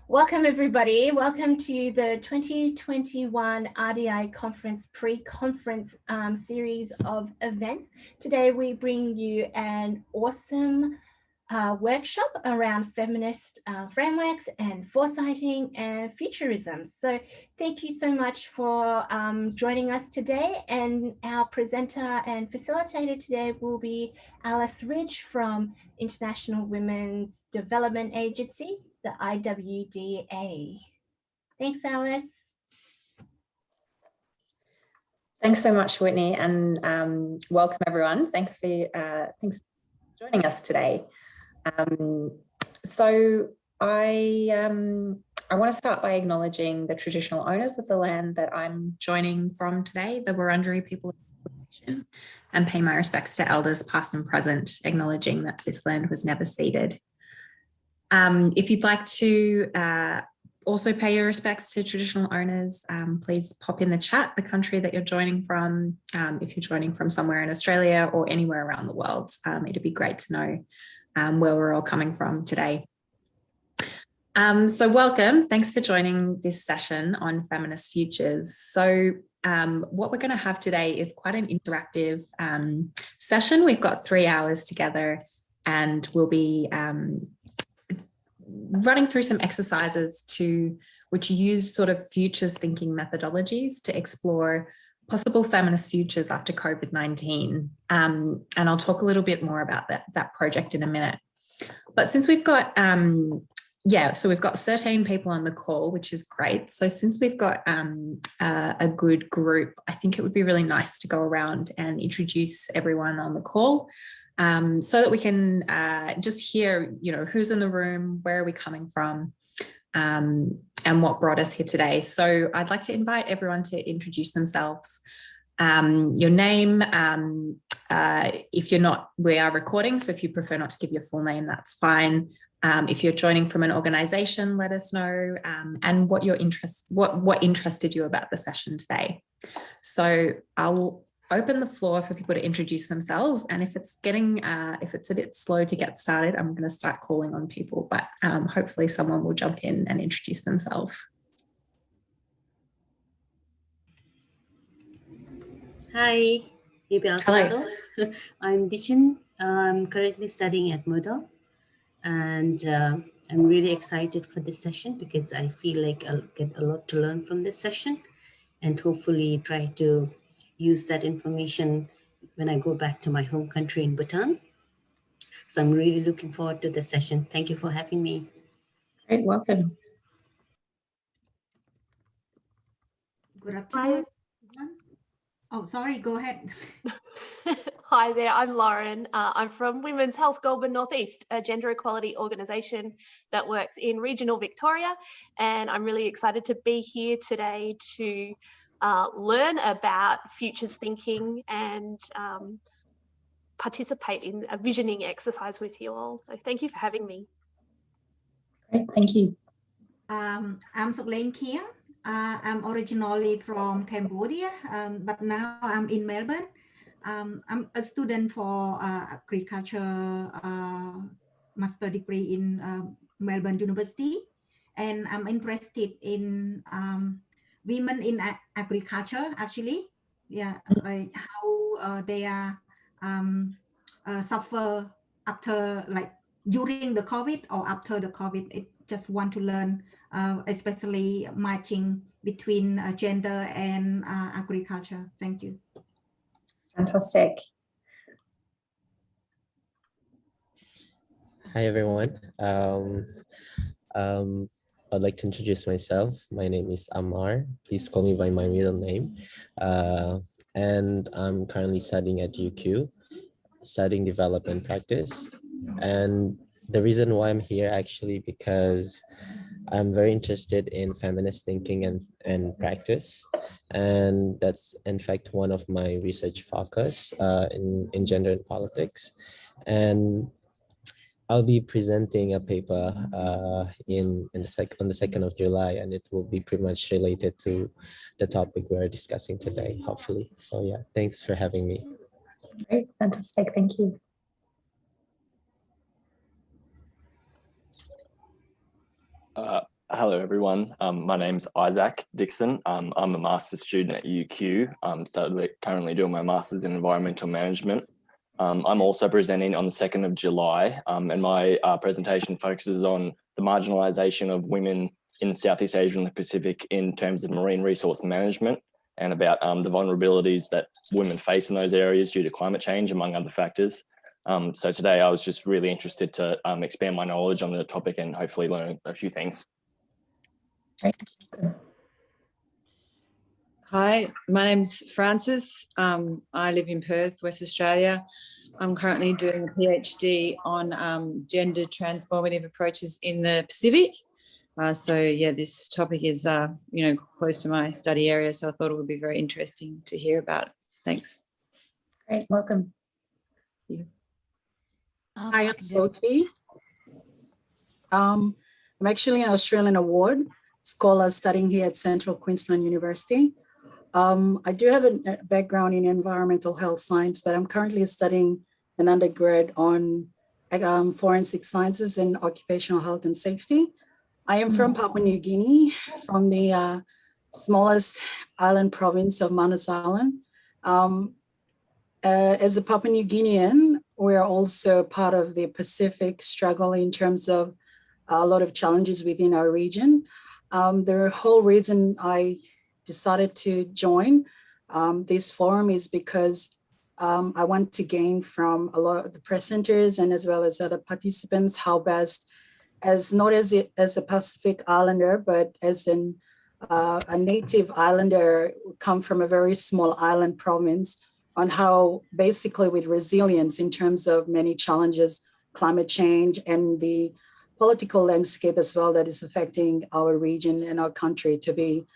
Welcome everybody. Welcome to the 2021 RDI Conference pre-conference series of events. Today we bring you an awesome workshop around feminist frameworks and foresighting and futurism. So thank you so much for joining us today, and our presenter and facilitator today will be Alice Ridge from International Women's Development Agency, the IWDA. Thanks, Alice. Thanks so much, Whitney, and welcome everyone. Thanks for joining us today. So I want to start by acknowledging the traditional owners of the land that I'm joining from today, the Wurundjeri people of the nation, and pay my respects to elders past and present, acknowledging that this land was never ceded. If you'd like to also pay your respects to traditional owners, please pop in the chat the country that you're joining from. If you're joining from somewhere in Australia or anywhere around the world, it'd be great to know where we're all coming from today. So welcome, thanks for joining this session on feminist futures. So what we're going to have today is quite an interactive session. We've got 3 hours together, and we'll be running through some exercises which use sort of futures thinking methodologies to explore possible feminist futures after COVID-19. And I'll talk a little bit more about that project in a minute. But since we've got, so we've got 13 people on the call, which is great. So since we've got a good group, I think it would be really nice to go around and introduce everyone on the call, so that we can just hear, who's in the room, where are we coming from, and what brought us here today. So I'd like to invite everyone to introduce themselves, your name. If you're not, we are recording, so if you prefer not to give your full name, that's fine. If you're joining from an organization, let us know, and what interested you about the session today. So I'll open the floor for people to introduce themselves, and if it's a bit slow to get started, I'm going to start calling on people, but hopefully someone will jump in and introduce themselves. Hi, maybe I'll start off. I'm Dixon. I'm currently studying at Murdoch, and I'm really excited for this session because I feel like I'll get a lot to learn from this session, and hopefully try to use that information when I go back to my home country in Bhutan. So I'm really looking forward to the session. Thank you for having me. Great, welcome. Good afternoon. Oh, sorry, go ahead. Hi there, I'm Lauren. I'm from Women's Health Goulburn Northeast, a gender equality organisation that works in regional Victoria. And I'm really excited to be here today to learn about futures thinking and participate in a visioning exercise with you all. So thank you for having me. Great, thank you. I'm Sok-Len Kieng. I'm originally from Cambodia, but now I'm in Melbourne. I'm a student for agriculture master degree in Melbourne University, and I'm interested in women in agriculture, actually. Yeah, like how they are suffer after, like during the COVID or after the COVID. I just want to learn, especially matching between gender and agriculture. Thank you. Fantastic. Hi, everyone. I'd like to introduce myself. My name is Amar. Please call me by my middle name. And I'm currently studying at UQ, studying development practice. And the reason why I'm here actually because I'm very interested in feminist thinking and practice. And that's in fact one of my research focus in gender and politics. And I'll be presenting a paper on the 2nd of July, and it will be pretty much related to the topic we're discussing today, hopefully. So yeah, thanks for having me. Great, fantastic, thank you. Hi, Hello, everyone. My name's Isaac Dixon. I'm a master's student at UQ. I'm currently doing my master's in environmental management. I'm also presenting on the 2nd of July, and my presentation focuses on the marginalisation of women in Southeast Asia and the Pacific in terms of marine resource management, and about the vulnerabilities that women face in those areas due to climate change, among other factors. So today I was just really interested to expand my knowledge on the topic and hopefully learn a few things. Hi, my name's Frances. I live in Perth, West Australia. I'm currently doing a PhD on gender transformative approaches in the Pacific. So yeah, this topic is close to my study area, so I thought it would be very interesting to hear about it. Thanks. Great, welcome. Hi, I'm Sophie. I'm actually an Australian award scholar studying here at Central Queensland University. I do have a background in environmental health science, but I'm currently studying an undergrad on forensic sciences and occupational health and safety. I am from Papua New Guinea, from the smallest island province of Manus Island. As a Papua New Guinean, we are also part of the Pacific struggle in terms of a lot of challenges within our region. The whole reason I decided to join this forum is because I want to gain from a lot of the presenters and as well as other participants how best, as not as a Pacific Islander, but as a native islander, come from a very small island province, on how basically with resilience in terms of many challenges, climate change and the political landscape as well that is affecting our region and our country to be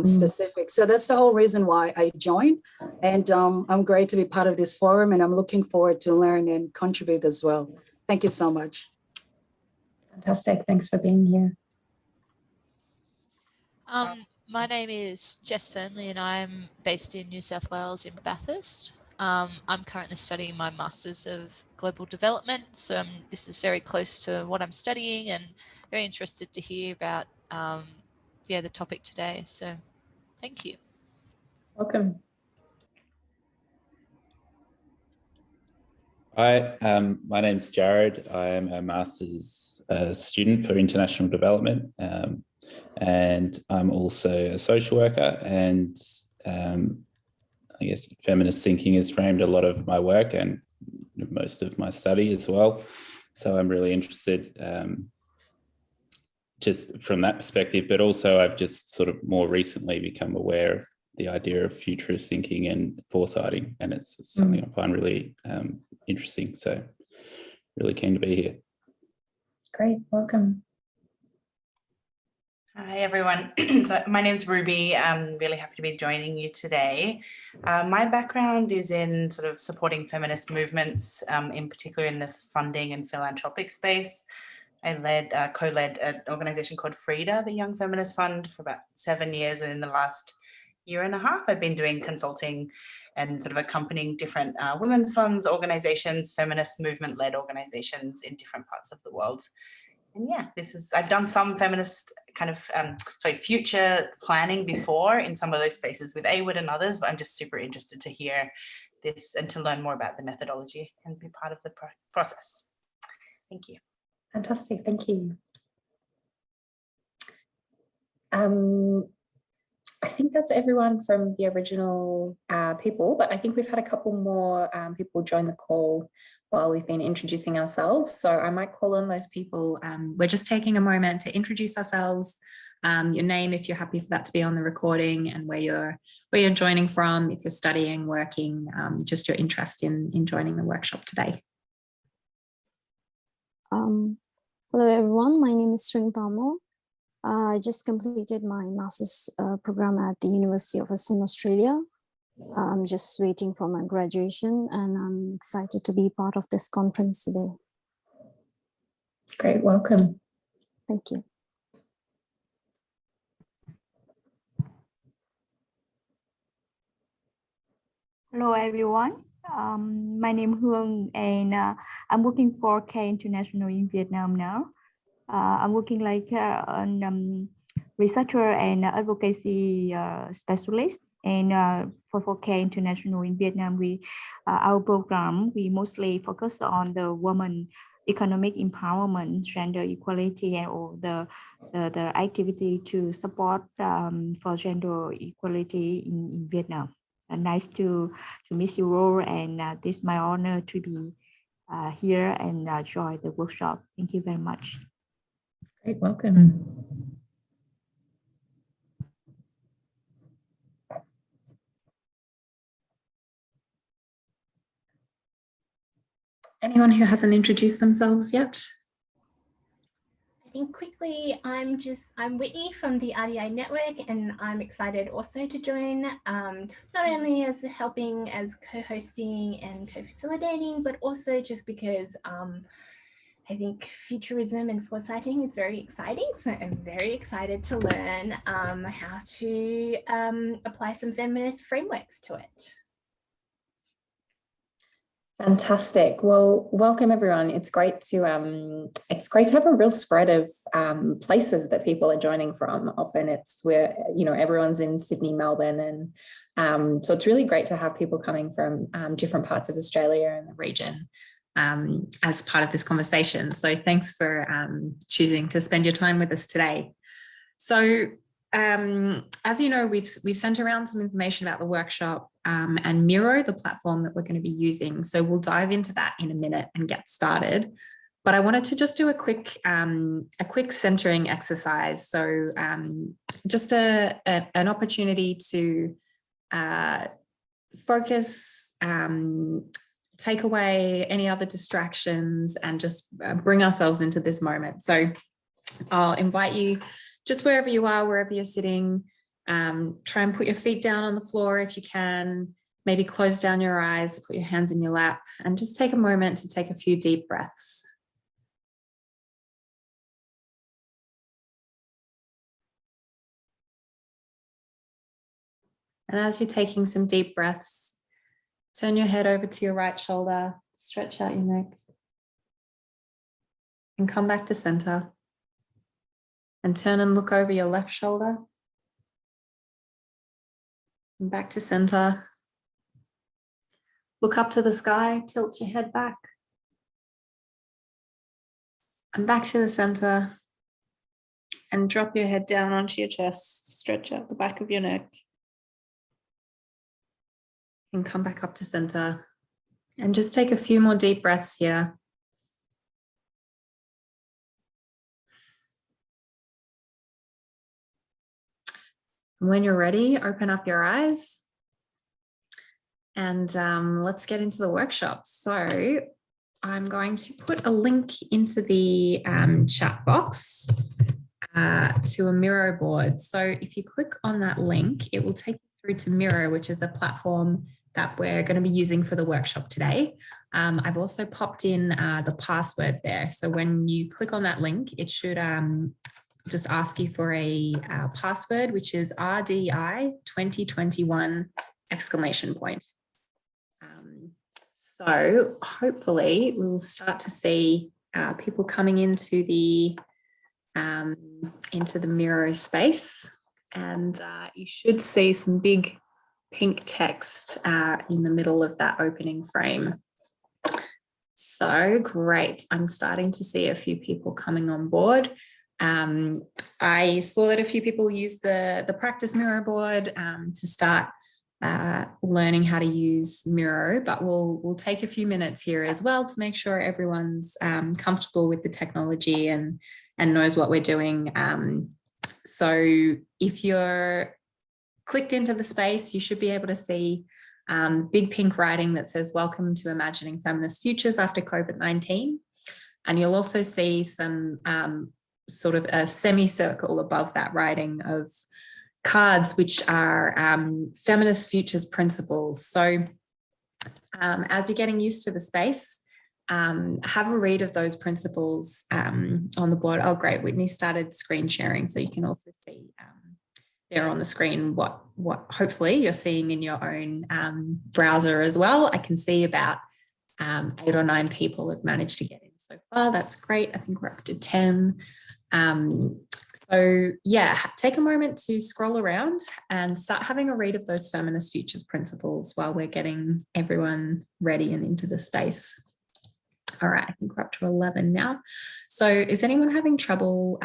specific. So that's the whole reason why I joined. And I'm great to be part of this forum and I'm looking forward to learn and contribute as well. Thank you so much. Fantastic, thanks for being here. My name is Jess Fernley and I'm based in New South Wales in Bathurst. I'm currently studying my Masters of Global Development, so this is very close to what I'm studying and very interested to hear about the topic today. So thank you. Welcome. Hi, my name's Jared. I am a Master's student for International Development. And I'm also a social worker, and I guess feminist thinking has framed a lot of my work and most of my study as well. So I'm really interested just from that perspective, but also I've just sort of more recently become aware of the idea of futurist thinking and foresighting, and it's something I find really interesting. So really keen to be here. Great, welcome. Hi, everyone. So my name's Ruby. I'm really happy to be joining you today. My background is in sort of supporting feminist movements, in particular in the funding and philanthropic space. I co-led an organization called Frida, the Young Feminist Fund, for about 7 years. And in the last year and a half, I've been doing consulting and sort of accompanying different women's funds, organizations, feminist movement-led organizations in different parts of the world. And yeah, I've done some feminist kind of, future planning before in some of those spaces with AWID and others, but I'm just super interested to hear this and to learn more about the methodology and be part of the process. Thank you. Fantastic, thank you. I think that's everyone from the original people, but I think we've had a couple more people join the call while we've been introducing ourselves. So I might call on those people. We're just taking a moment to introduce ourselves, your name, if you're happy for that to be on the recording, and where you're joining from, if you're studying, working, just your interest in joining the workshop today. Hello everyone, my name is Sring Pamo. I just completed my master's program at the University of Western Australia. I'm just waiting for my graduation and I'm excited to be part of this conference today. Great, welcome. Thank you. Hello everyone, my name is Hương and I'm working for K International in Vietnam now. I'm working like on researcher and advocacy specialist. And for Care International in Vietnam, our program, we mostly focus on the woman economic empowerment, gender equality, and all the activity to support for gender equality in Vietnam. Nice to meet you all, and this is my honor to be here and join the workshop. Thank you very much. Great, welcome. Anyone who hasn't introduced themselves yet? I think quickly, I'm Whitney from the RDI network, and I'm excited also to join, not only as helping as co-hosting and co-facilitating, but also just because I think futurism and foresighting is very exciting. So I'm very excited to learn how to apply some feminist frameworks to it. Fantastic. Well, welcome everyone. It's great to have a real spread of places that people are joining from. Often it's where, you know, everyone's in Sydney, Melbourne, and so it's really great to have people coming from different parts of Australia and the region as part of this conversation. So thanks for choosing to spend your time with us today. So as you know, we've sent around some information about the workshop and Miro, the platform that we're going to be using. So we'll dive into that in a minute and get started. But I wanted to just do a quick centering exercise. So just an opportunity to focus, take away any other distractions, and just bring ourselves into this moment. So I'll invite you, just wherever you are, wherever you're sitting, try and put your feet down on the floor if you can, maybe close down your eyes, put your hands in your lap, and just take a moment to take a few deep breaths. And as you're taking some deep breaths, turn your head over to your right shoulder, stretch out your neck, and come back to center. And turn and look over your left shoulder. And back to center. Look up to the sky, tilt your head back. And back to the center. And drop your head down onto your chest, stretch out the back of your neck. And come back up to center. And just take a few more deep breaths here. When you're ready, open up your eyes and let's get into the workshop. So I'm going to put a link into the chat box to a Miro board. So if you click on that link, it will take you through to Miro, which is the platform that we're going to be using for the workshop today. I've also popped in the password there. So when you click on that link, it should just ask you for a password, which is RDI 2021 ! So hopefully we will start to see people coming into the Miro space, and you should see some big pink text in the middle of that opening frame. So great, I'm starting to see a few people coming on board. I saw that a few people used the practice Miro board to start learning how to use Miro, but we'll take a few minutes here as well to make sure everyone's comfortable with the technology and knows what we're doing. So if you're clicked into the space, you should be able to see big pink writing that says, "Welcome to Imagining Feminist Futures After COVID-19." And you'll also see some sort of a semicircle above that writing of cards, which are feminist futures principles. So as you're getting used to the space, have a read of those principles on the board. Oh, great, Whitney started screen sharing, so you can also see there on the screen what hopefully you're seeing in your own browser as well. I can see about 8 or 9 people have managed to get in so far. That's great. I think we're up to 10. So yeah, take a moment to scroll around and start having a read of those feminist futures principles while we're getting everyone ready and into the space. All right, I think we're up to 11 now. So is anyone having trouble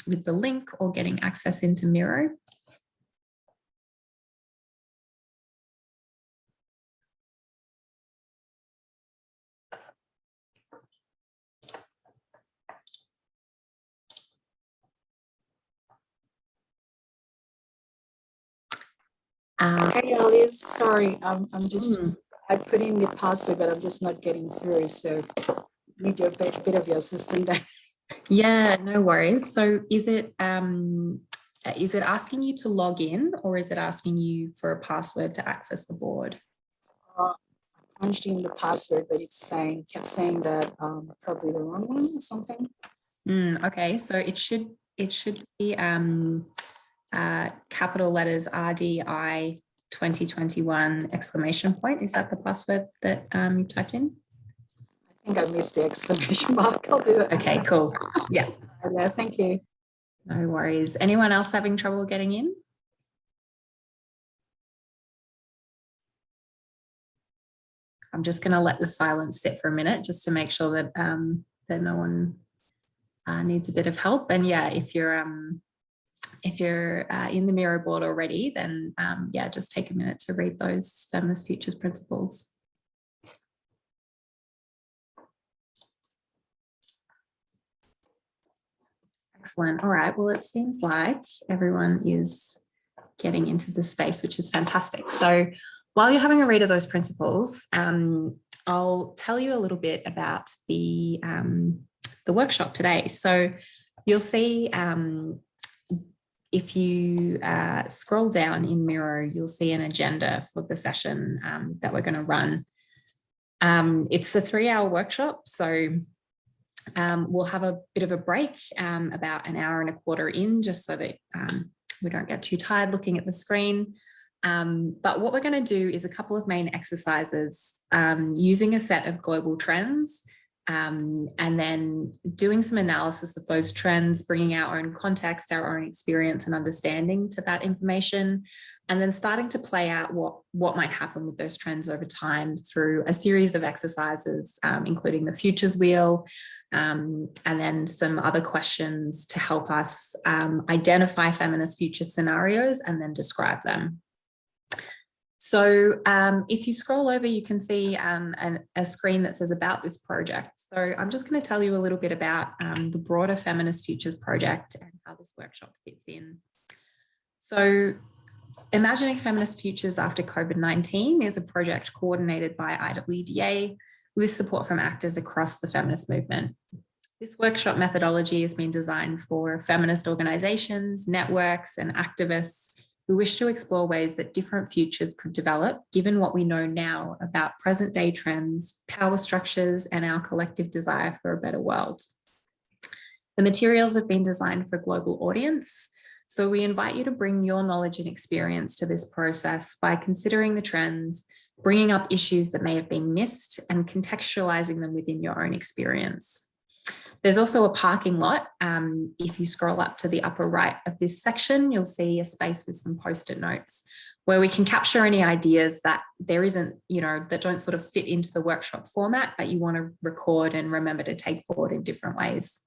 with the link or getting access into Miro? Hey Alice, sorry, I'm just, I put in the password, but I'm just not getting through. So need your bit of your assistance there. Yeah, no worries. So is it asking you to log in, or is it asking you for a password to access the board? I punched in the password, but it's kept saying that probably the wrong one or something. Okay, so it should be capital letters RDI 2021 exclamation point. Is that the password that you typed in? I think I missed the exclamation mark. I'll do it. Okay, cool. Yeah. Yeah, thank you. No worries. Anyone else having trouble getting in? I'm just going to let the silence sit for a minute just to make sure that that no one needs a bit of help. And yeah, if you're in the Miro board already, then yeah, just take a minute to read those feminist futures principles. Excellent. All right. Well, it seems like everyone is getting into the space, which is fantastic. So while you're having a read of those principles, I'll tell you a little bit about the workshop today. So you'll see if you scroll down in Miro, you'll see an agenda for the session that we're going to run. It's a 3-hour workshop, so we'll have a bit of a break about an hour and a quarter in, just so that we don't get too tired looking at the screen. But what we're going to do is a couple of main exercises using a set of global trends, and then doing some analysis of those trends, bringing our own context, our own experience and understanding to that information, and then starting to play out what might happen with those trends over time through a series of exercises, including the futures wheel, and then some other questions to help us identify feminist future scenarios and then describe them. So if you scroll over, you can see a screen that says about this project. So I'm just going to tell you a little bit about the broader Feminist Futures project and how this workshop fits in. So Imagining Feminist Futures After COVID-19 is a project coordinated by IWDA with support from actors across the feminist movement. This workshop methodology has been designed for feminist organisations, networks and activists who wish to explore ways that different futures could develop, given what we know now about present day trends, power structures, and our collective desire for a better world. The materials have been designed for a global audience, so we invite you to bring your knowledge and experience to this process by considering the trends, bringing up issues that may have been missed, and contextualizing them within your own experience. There's also a parking lot. If you scroll up to the upper right of this section, you'll see a space with some post-it notes where we can capture any ideas that there isn't, that don't sort of fit into the workshop format, but you want to record and remember to take forward in different ways.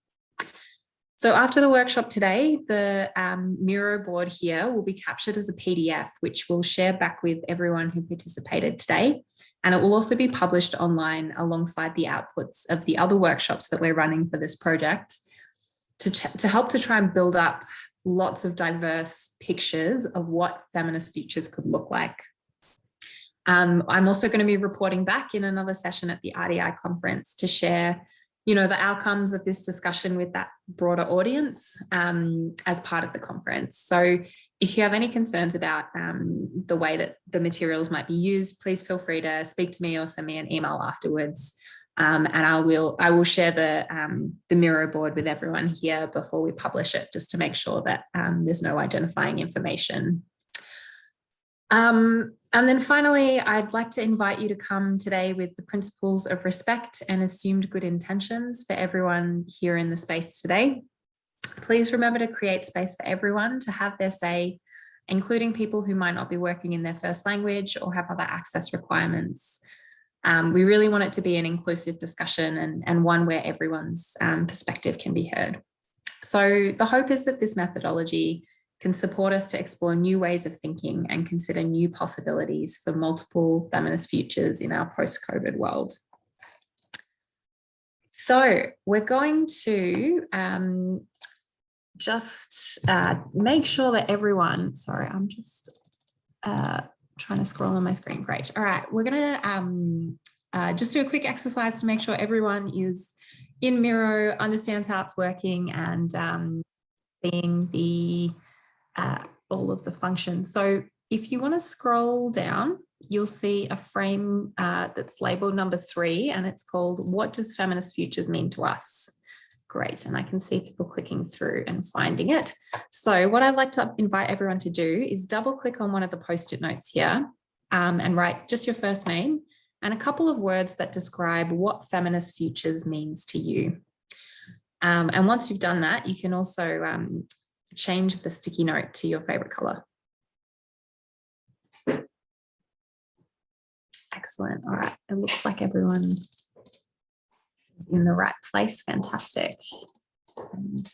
So after the workshop today, the Miro board here will be captured as a PDF, which we'll share back with everyone who participated today. And it will also be published online alongside the outputs of the other workshops that we're running for this project to help to try and build up lots of diverse pictures of what feminist futures could look like. I'm also going to be reporting back in another session at the RDI conference to share the outcomes of this discussion with that broader audience as part of the conference. So if you have any concerns about the way that the materials might be used, please feel free to speak to me or send me an email afterwards. And I will share the Miro board with everyone here before we publish it, just to make sure that there's no identifying information. And then finally, I'd like to invite you to come today with the principles of respect and assumed good intentions for everyone here in the space today. Please remember to create space for everyone to have their say, including people who might not be working in their first language or have other access requirements. We really want it to be an inclusive discussion and one where everyone's perspective can be heard. So the hope is that this methodology can support us to explore new ways of thinking and consider new possibilities for multiple feminist futures in our post-COVID world. So we're going to just make sure that everyone, sorry, I'm just trying to scroll on my screen. Great. All right, we're going to just do a quick exercise to make sure everyone is in Miro, understands how it's working, and seeing the all of the functions. So if you want to scroll down, you'll see a frame that's labeled number 3, and it's called "What Does Feminist Futures Mean to Us?" Great, and I can see people clicking through and finding it. So what I'd like to invite everyone to do is double click on one of the post-it notes here and write just your first name and a couple of words that describe what feminist futures means to you. And once you've done that, you can also change the sticky note to your favorite color. Excellent. All right. It looks like everyone is in the right place. Fantastic. And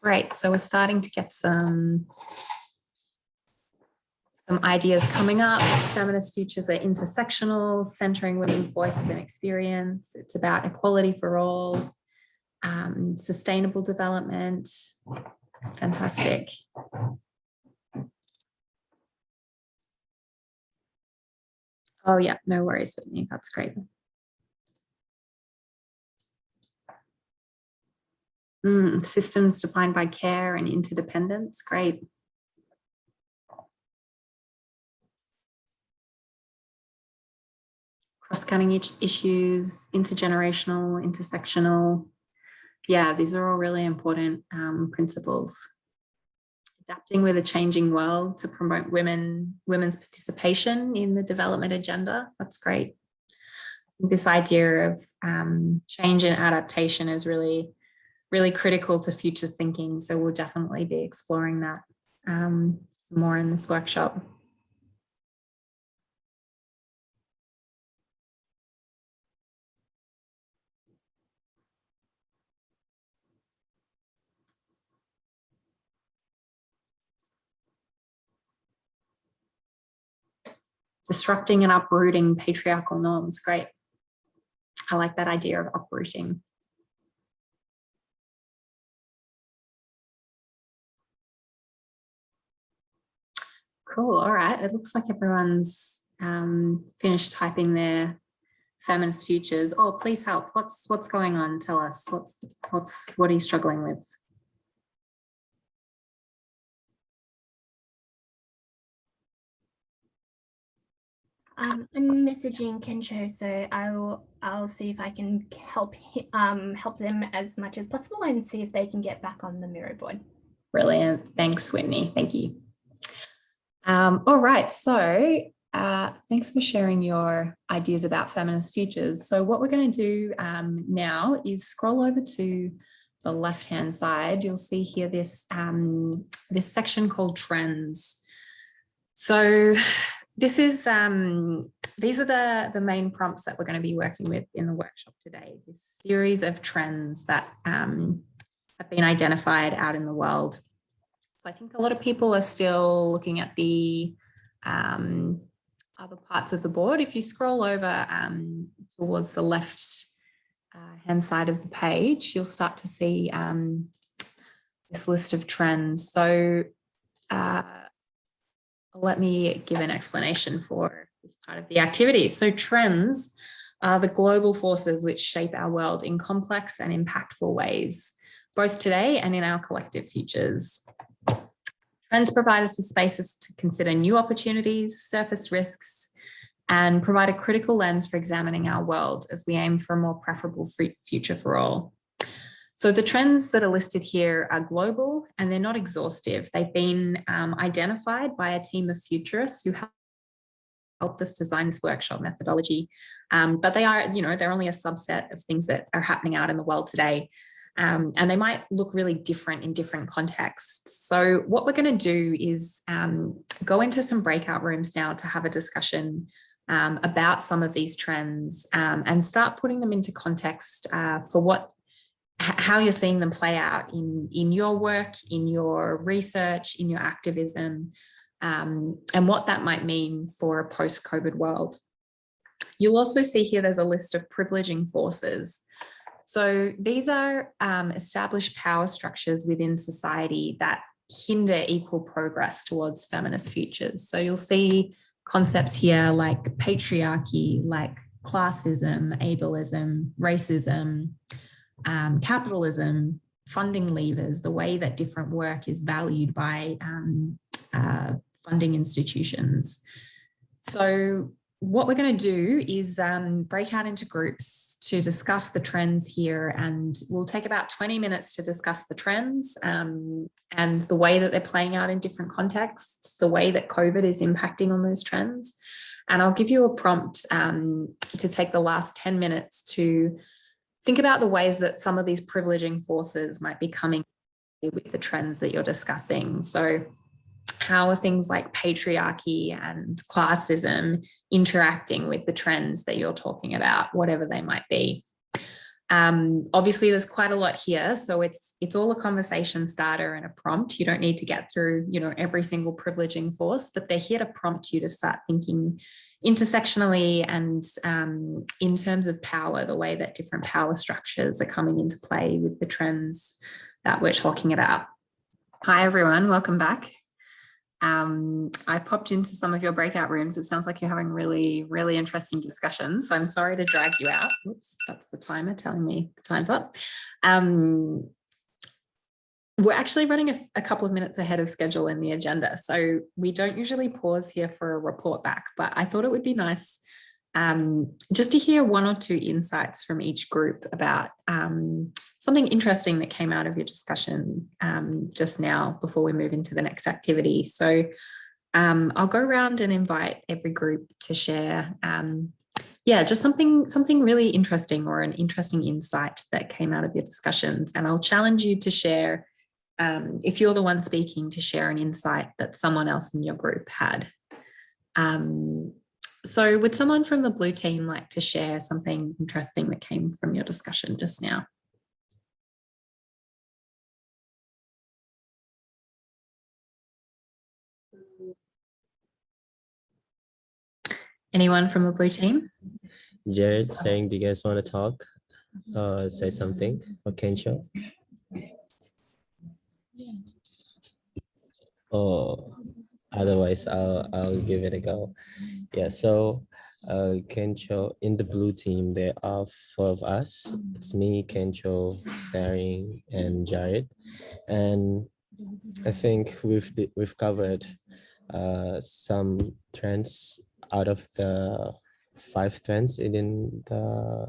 great. So we're starting to get some ideas coming up. Feminist futures are intersectional, centering women's voices and experience. It's about equality for all. Sustainable development. Fantastic. Oh yeah, no worries, Whitney, that's great. Systems defined by care and interdependence, great. Cross-cutting issues, intergenerational, intersectional. Yeah, these are all really important principles. Adapting with a changing world to promote women's participation in the development agenda. That's great. This idea of change and adaptation is really, really critical to futures thinking. So we'll definitely be exploring that some more in this workshop. Disrupting and uprooting patriarchal norms. Great. I like that idea of uprooting. Cool. All right. It looks like everyone's finished typing their feminist futures. Oh, please help. What's going on? Tell us. What are you struggling with? I'm messaging Kensho, so I'll see if I can help them as much as possible and see if they can get back on the Miro board. Brilliant. Thanks, Whitney. Thank you. All right. So thanks for sharing your ideas about feminist futures. So what we're going to do now is scroll over to the left-hand side. You'll see here this section called trends. So this is these are the main prompts that we're going to be working with in the workshop today. This series of trends that have been identified out in the world. So I think a lot of people are still looking at the other parts of the board. If you scroll over towards the left hand side of the page, you'll start to see this list of trends. So let me give an explanation for this part of the activity. So trends are the global forces which shape our world in complex and impactful ways, both today and in our collective futures. Trends provide us with spaces to consider new opportunities, surface risks, and provide a critical lens for examining our world as we aim for a more preferable future for all. So the trends that are listed here are global and they're not exhaustive. They've been identified by a team of futurists who helped us design this workshop methodology. But they are, they're only a subset of things that are happening out in the world today. And they might look really different in different contexts. So what we're going to do is go into some breakout rooms now to have a discussion about some of these trends and start putting them into context for how you're seeing them play out in your work, in your research, in your activism, and what that might mean for a post-COVID world. You'll also see here there's a list of privileging forces. So these are established power structures within society that hinder equal progress towards feminist futures. So you'll see concepts here like patriarchy, like classism, ableism, racism, capitalism, funding levers, the way that different work is valued by funding institutions. So what we're going to do is break out into groups to discuss the trends here, and we'll take about 20 minutes to discuss the trends and the way that they're playing out in different contexts, the way that COVID is impacting on those trends. And I'll give you a prompt to take the last 10 minutes to think about the ways that some of these privileging forces might be coming with the trends that you're discussing. So how are things like patriarchy and classism interacting with the trends that you're talking about, whatever they might be? Obviously, there's quite a lot here, so it's all a conversation starter and a prompt. You don't need to get through, every single privileging force, but they're here to prompt you to start thinking intersectionally and in terms of power, the way that different power structures are coming into play with the trends that we're talking about. Hi, everyone. Welcome back. I popped into some of your breakout rooms. It sounds like you're having really, really interesting discussions. So I'm sorry to drag you out. Oops, that's the timer telling me the time's up. We're actually running a couple of minutes ahead of schedule in the agenda. So we don't usually pause here for a report back, but I thought it would be nice just to hear one or two insights from each group about something interesting that came out of your discussion just now before we move into the next activity. So I'll go around and invite every group to share, just something really interesting or an interesting insight that came out of your discussions. And I'll challenge you to share, if you're the one speaking, to share an insight that someone else in your group had. So would someone from the blue team like to share something interesting that came from your discussion just now? Anyone from the blue team? Jared saying, do you guys want to talk? Say something, or Kensho? Oh, otherwise I'll give it a go. Yeah, so Kensho, in the blue team, there are 4 of us. It's me, Kensho, Saring, and Jared. And I think we've covered some trends out of the 5 trends in the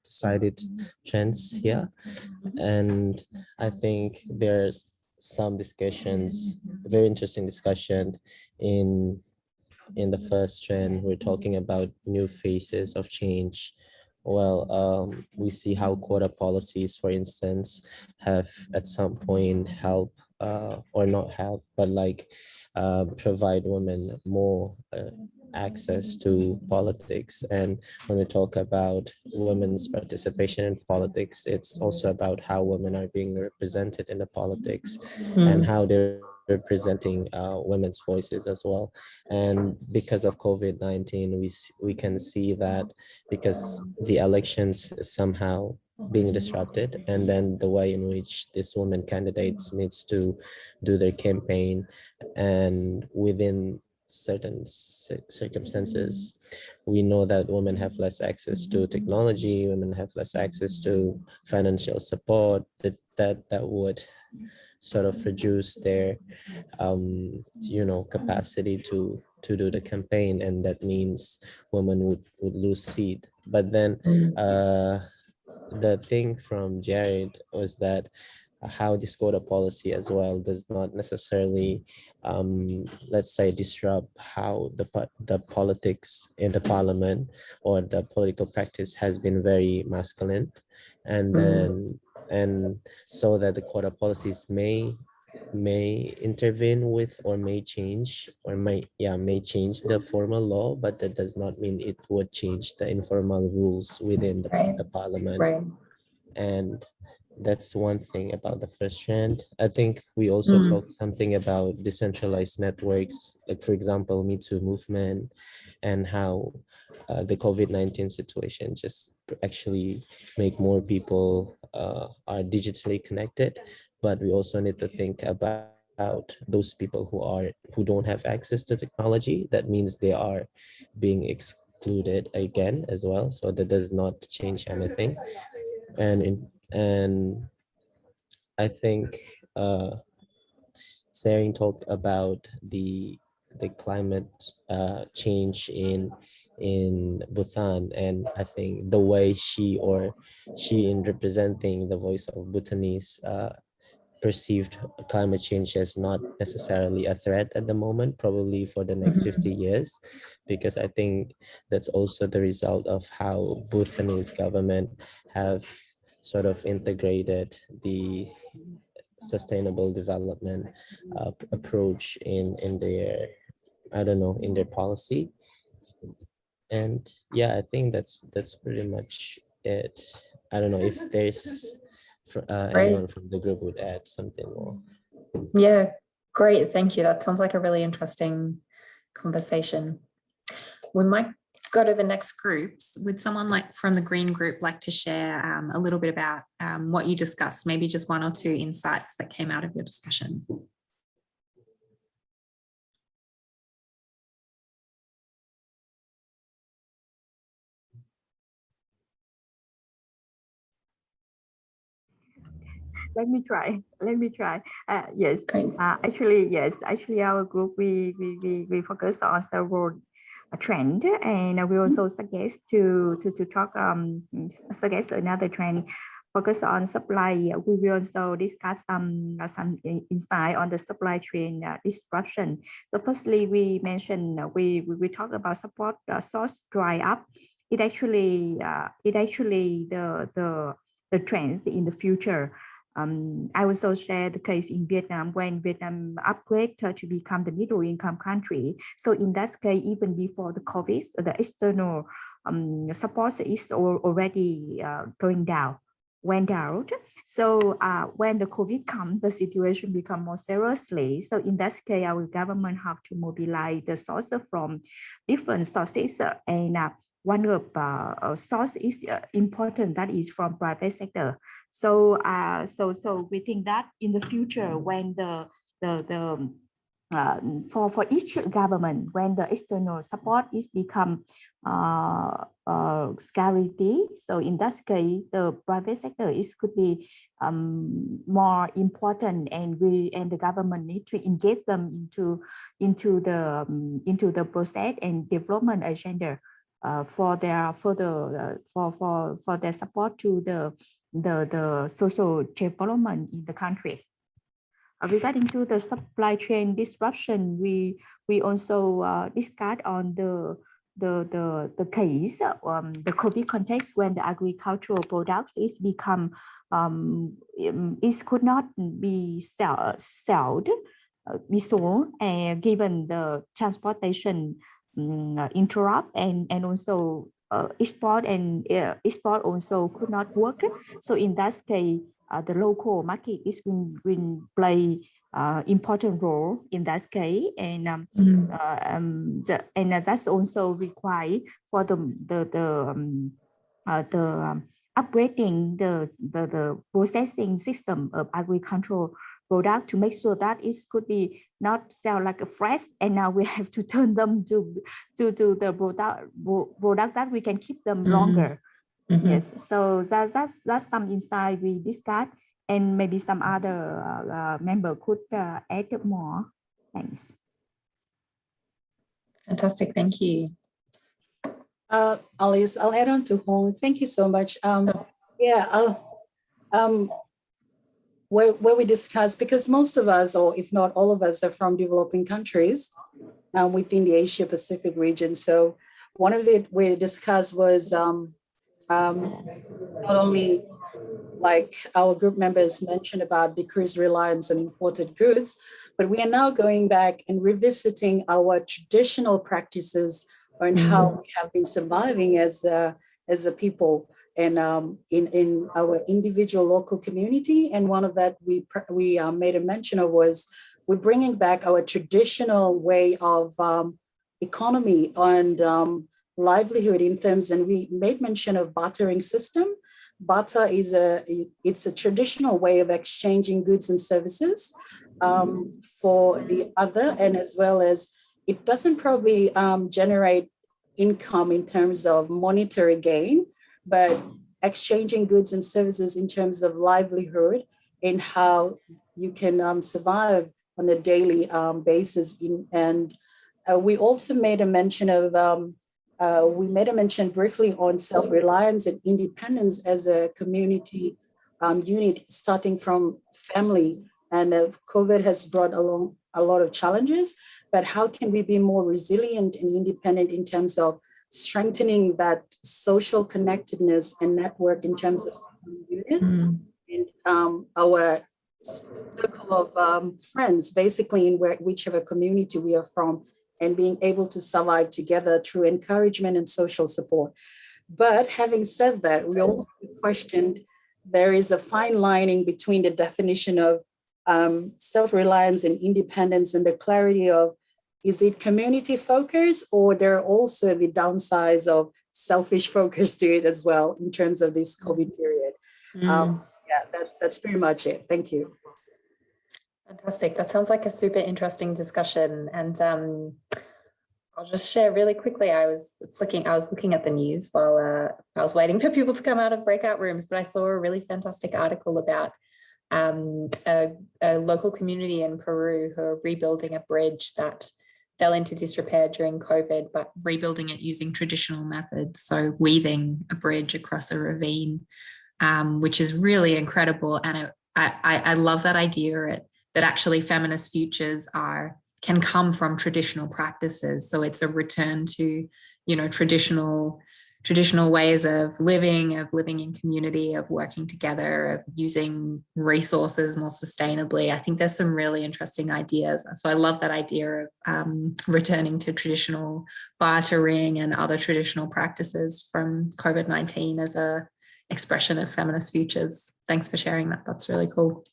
decided trends here. And I think there's some discussions, very interesting discussion in the first trend. We're talking about new phases of change. Well, we see how quota policies, for instance, have at some point help or not help, but like provide women more access to politics. And when we talk about women's participation in politics, it's also about how women are being represented in the politics and how they're representing women's voices as well. And because of COVID-19, we can see that because the elections somehow being disrupted, and then the way in which these women candidates needs to do their campaign, and within certain circumstances, we know that women have less access to technology, women have less access to financial support, that would sort of reduce their capacity to do the campaign, and that means women would lose seat. But then the thing from Jared was that how this quota policy as well does not necessarily, let's say, disrupt how the politics in the parliament or the political practice has been very masculine, and then and so that the quota policies may intervene with or may change change the formal law, but that does not mean it would change the informal rules within the parliament. Right. And that's one thing about the first strand. I think we also talked something about decentralized networks, like for example, Me Too movement, and how the COVID-19 situation just actually make more people are digitally connected. But we also need to think about those people who don't have access to technology. That means they are being excluded again as well. So that does not change anything. And I think Sering talked about the climate change in Bhutan, and I think the way she in representing the voice of Bhutanese perceived climate change as not necessarily a threat at the moment, probably for the next 50 years, because I think that's also the result of how Bhutanese government have sort of integrated the sustainable development approach in their, I don't know, in their policy. And yeah, I think that's pretty much it. I don't know if there's anyone from the group would add something more. Yeah, great. Thank you. That sounds like a really interesting conversation. We might go to the next groups. Would someone like from the Green group like to share a little bit about what you discussed, maybe just one or two insights that came out of your discussion? Let me try. Yes. Actually, our group we focused on several trend, and we also suggest to talk suggest another trend focus on supply. We will also discuss some insight on the supply chain disruption. So firstly, we mentioned we talk about support source dry up. It actually the trends in the future. I also share the case in Vietnam when Vietnam upgraded to become the middle income country. So in that case, even before the COVID, the external support is already went down. So when the COVID comes, the situation becomes more seriously. So in that case, our government have to mobilize the sources from different sources, and one of source is important, that is from private sector. So we think that in the future, when for each government, when the external support is become scarcity, so in that case, the private sector could be more important, and the government need to engage them into the process and development agenda. For their support to the social development in the country. Regarding to the supply chain disruption, we also discuss on the case, the COVID context when the agricultural products is become it could not be sold, given the transportation interrupt, and also export also could not work. So in that case, the local market will play important role in that case, and that's also required for the upgrading the processing system of agricultural product to make sure that it could be not sell like a fresh, and now we have to turn them to the product that we can keep them longer. Yes, so that's some insight we discussed, and maybe some other member could add more. Thanks. Fantastic, thank you. Alice, I'll add on to Hong. Thank you so much. Yeah, where we discuss, because most of us, or if not all of us, are from developing countries within the Asia Pacific region. So one of it we discussed was not only like our group members mentioned about decreased reliance on imported goods, but we are now going back and revisiting our traditional practices on how we have been surviving as a people and in our individual local community. And one of that we made a mention of was we're bringing back our traditional way of economy and livelihood in terms, and we made mention of bartering system. Barter is it's a traditional way of exchanging goods and services for the other, and as well as it doesn't probably generate income in terms of monetary gain, but exchanging goods and services in terms of livelihood and how you can survive on a daily basis. And we also made a mention of we made a mention briefly on self-reliance and independence as a community unit starting from family. And COVID has brought along a lot of challenges, but how can we be more resilient and independent in terms of strengthening that social connectedness and network in terms of unit and our circle of friends, basically in whichever community we are from, and being able to survive together through encouragement and social support. But having said that, we also questioned there is a fine lining between the definition of self-reliance and independence and the clarity of, is it community focused, or there are also the downsides of selfish focus to it as well in terms of this COVID period. Yeah, that's pretty much it. Thank you. Fantastic. That sounds like a super interesting discussion. And I'll just share really quickly. I was looking at the news while I was waiting for people to come out of breakout rooms, but I saw a really fantastic article about a local community in Peru who are rebuilding a bridge that fell into disrepair during COVID, but rebuilding it using traditional methods. So weaving a bridge across a ravine, which is really incredible. And I love that idea that actually feminist futures can come from traditional practices. So it's a return to, traditional ways of living in community, of working together, of using resources more sustainably. I think there's some really interesting ideas. So I love that idea of returning to traditional bartering and other traditional practices from COVID-19 as a expression of feminist futures. Thanks for sharing that. That's really cool.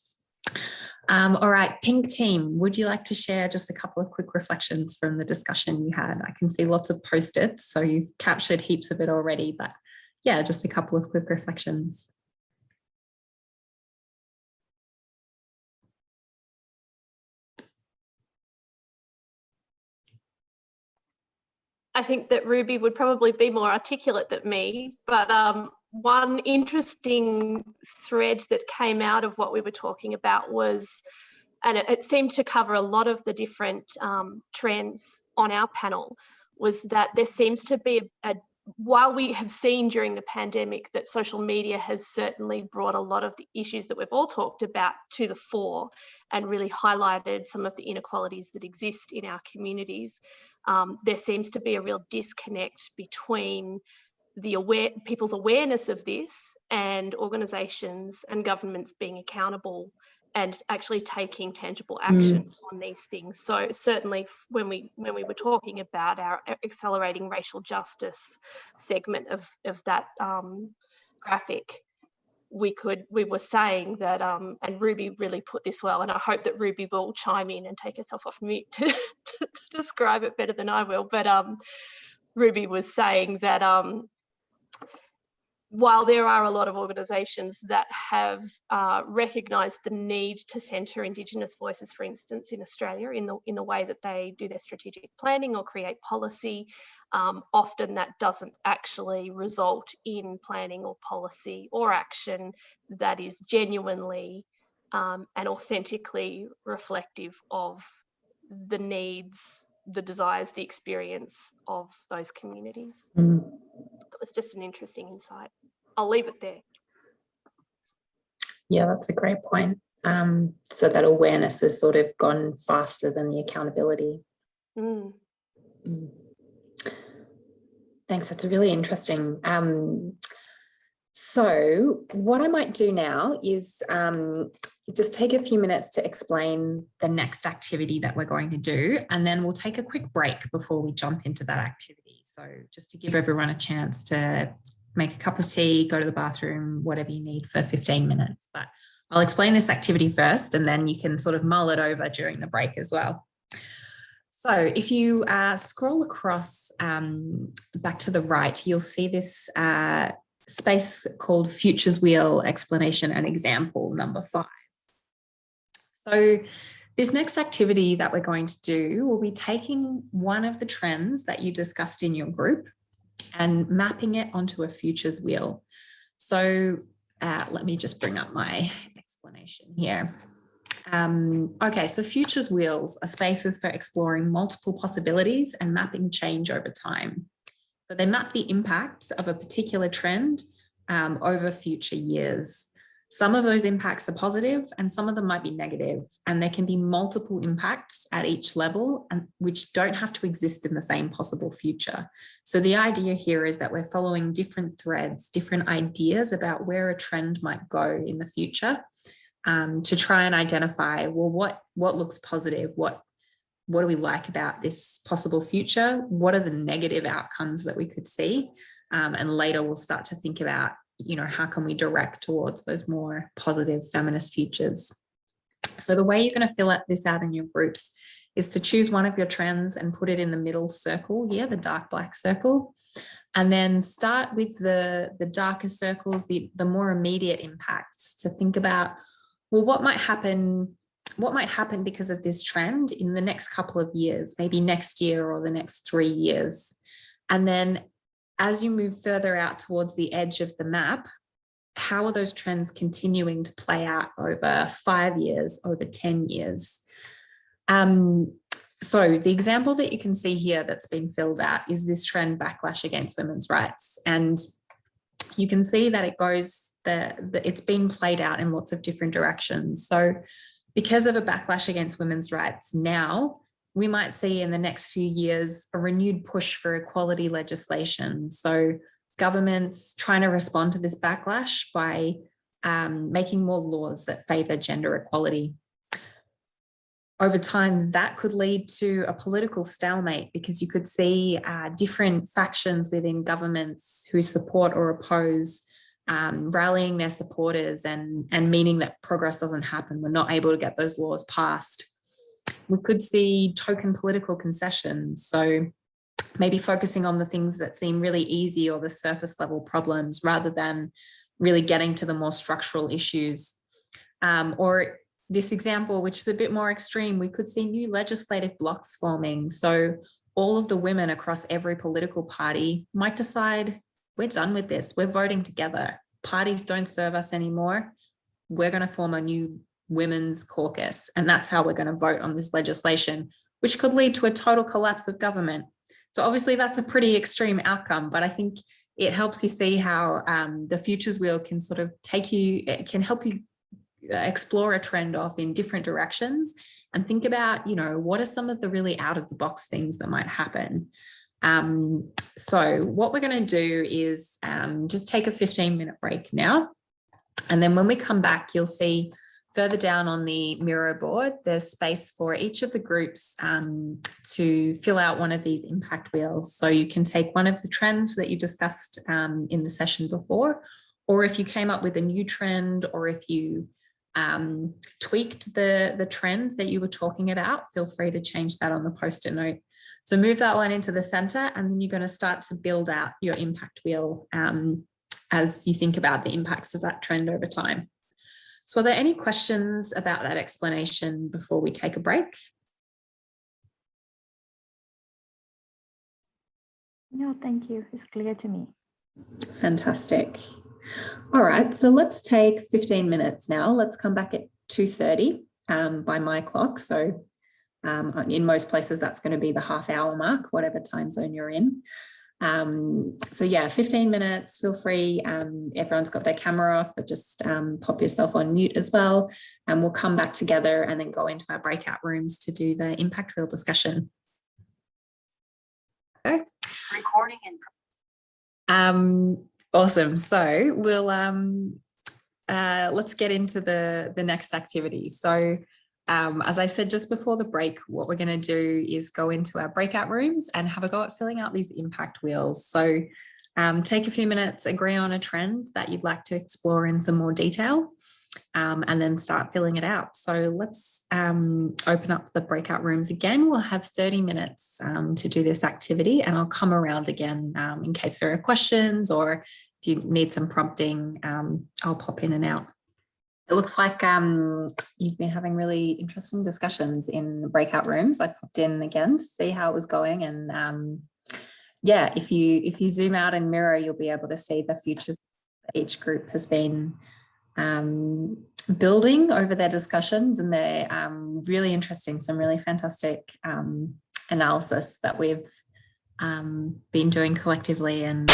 All right, Pink Team, would you like to share just a couple of quick reflections from the discussion you had? I can see lots of post-its, so you've captured heaps of it already, but yeah, just a couple of quick reflections. I think that Ruby would probably be more articulate than me, but one interesting thread that came out of what we were talking about was, and it seemed to cover a lot of the different trends on our panel, was that there seems to be while we have seen during the pandemic that social media has certainly brought a lot of the issues that we've all talked about to the fore and really highlighted some of the inequalities that exist in our communities, there seems to be a real disconnect between people's awareness of this and organisations and governments being accountable and actually taking tangible action on these things. So certainly when we were talking about our accelerating racial justice segment of that graphic, we were saying that, and Ruby really put this well, and I hope that Ruby will chime in and take herself off mute to describe it better than I will, but Ruby was saying that while there are a lot of organisations that have recognised the need to centre Indigenous voices, for instance, in Australia, in the way that they do their strategic planning or create policy, often that doesn't actually result in planning or policy or action that is genuinely and authentically reflective of the needs, the desires, the experience of those communities. It was just an interesting insight. I'll leave it there. Yeah, that's a great point. So that awareness has sort of gone faster than the accountability. Mm. Thanks, that's really interesting. So what I might do now is just take a few minutes to explain the next activity that we're going to do, and then we'll take a quick break before we jump into that activity. So just to give everyone a chance to make a cup of tea, go to the bathroom, whatever you need for 15 minutes. But I'll explain this activity first, and then you can sort of mull it over during the break as well. So if you scroll across back to the right, you'll see this space called Futures Wheel Explanation and Example number 5. So this next activity that we're going to do will be taking one of the trends that you discussed in your group and mapping it onto a futures wheel. So let me just bring up my explanation here. Okay, so futures wheels are spaces for exploring multiple possibilities and mapping change over time. So they map the impacts of a particular trend over future years. Some of those impacts are positive and some of them might be negative, and there can be multiple impacts at each level, and which don't have to exist in the same possible future. So the idea here is that we're following different threads, different ideas about where a trend might go in the future, to try and identify, well, what looks positive? What do we like about this possible future? What are the negative outcomes that we could see? And later we'll start to think about, how can we direct towards those more positive feminist futures? So the way you're going to fill this out in your groups is to choose one of your trends and put it in the middle circle here, the dark black circle, and then start with the darker circles, the more immediate impacts, to think about, well, what might happen because of this trend in the next couple of years, maybe next year or the next 3 years. And then as you move further out towards the edge of the map, how are those trends continuing to play out over 5 years, over 10 years? So the example that you can see here that's been filled out is this trend backlash against women's rights. And you can see that it's been played out in lots of different directions. So because of a backlash against women's rights now, we might see in the next few years a renewed push for equality legislation. So governments trying to respond to this backlash by making more laws that favour gender equality. Over time, that could lead to a political stalemate, because you could see different factions within governments who support or oppose rallying their supporters and meaning that progress doesn't happen. We're not able to get those laws passed. We could see token political concessions. So maybe focusing on the things that seem really easy or the surface level problems rather than really getting to the more structural issues. Or this example, which is a bit more extreme, we could see new legislative blocks forming. So all of the women across every political party might decide, we're done with this. We're voting together. Parties don't serve us anymore. We're going to form a new women's caucus, and that's how we're going to vote on this legislation, which could lead to a total collapse of government. So obviously that's a pretty extreme outcome, but I think it helps you see how the futures wheel can sort of it can help you explore a trend off in different directions and think about, what are some of the really out of the box things that might happen. So what we're going to do is just take a 15-minute break now. And then when we come back, you'll see further down on the Miro board, there's space for each of the groups to fill out one of these impact wheels. So you can take one of the trends that you discussed in the session before, or if you came up with a new trend, or if you tweaked the trend that you were talking about, feel free to change that on the post-it note. So move that one into the center, and then you're going to start to build out your impact wheel as you think about the impacts of that trend over time. So are there any questions about that explanation before we take a break? No, thank you. It's clear to me. Fantastic. All right, so let's take 15 minutes now. Let's come back at 2:30 by my clock. So in most places, that's going to be the half-hour mark, whatever time zone you're in. So yeah, 15 minutes, feel free. Everyone's got their camera off, but just pop yourself on mute as well. And we'll come back together and then go into our breakout rooms to do the impact wheel discussion. Okay. Recording in. Awesome. So we'll let's get into the next activity. So as I said just before the break, what we're going to do is go into our breakout rooms and have a go at filling out these impact wheels. So take a few minutes, agree on a trend that you'd like to explore in some more detail, and then start filling it out. So let's open up the breakout rooms again. We'll have 30 minutes to do this activity, and I'll come around again in case there are questions, or if you need some prompting, I'll pop in and out. It looks like you've been having really interesting discussions in the breakout rooms. I popped in again to see how it was going, and yeah, if you zoom out and mirror, you'll be able to see the futures that each group has been building over their discussions, and they're really interesting. Some really fantastic analysis that we've been doing collectively. And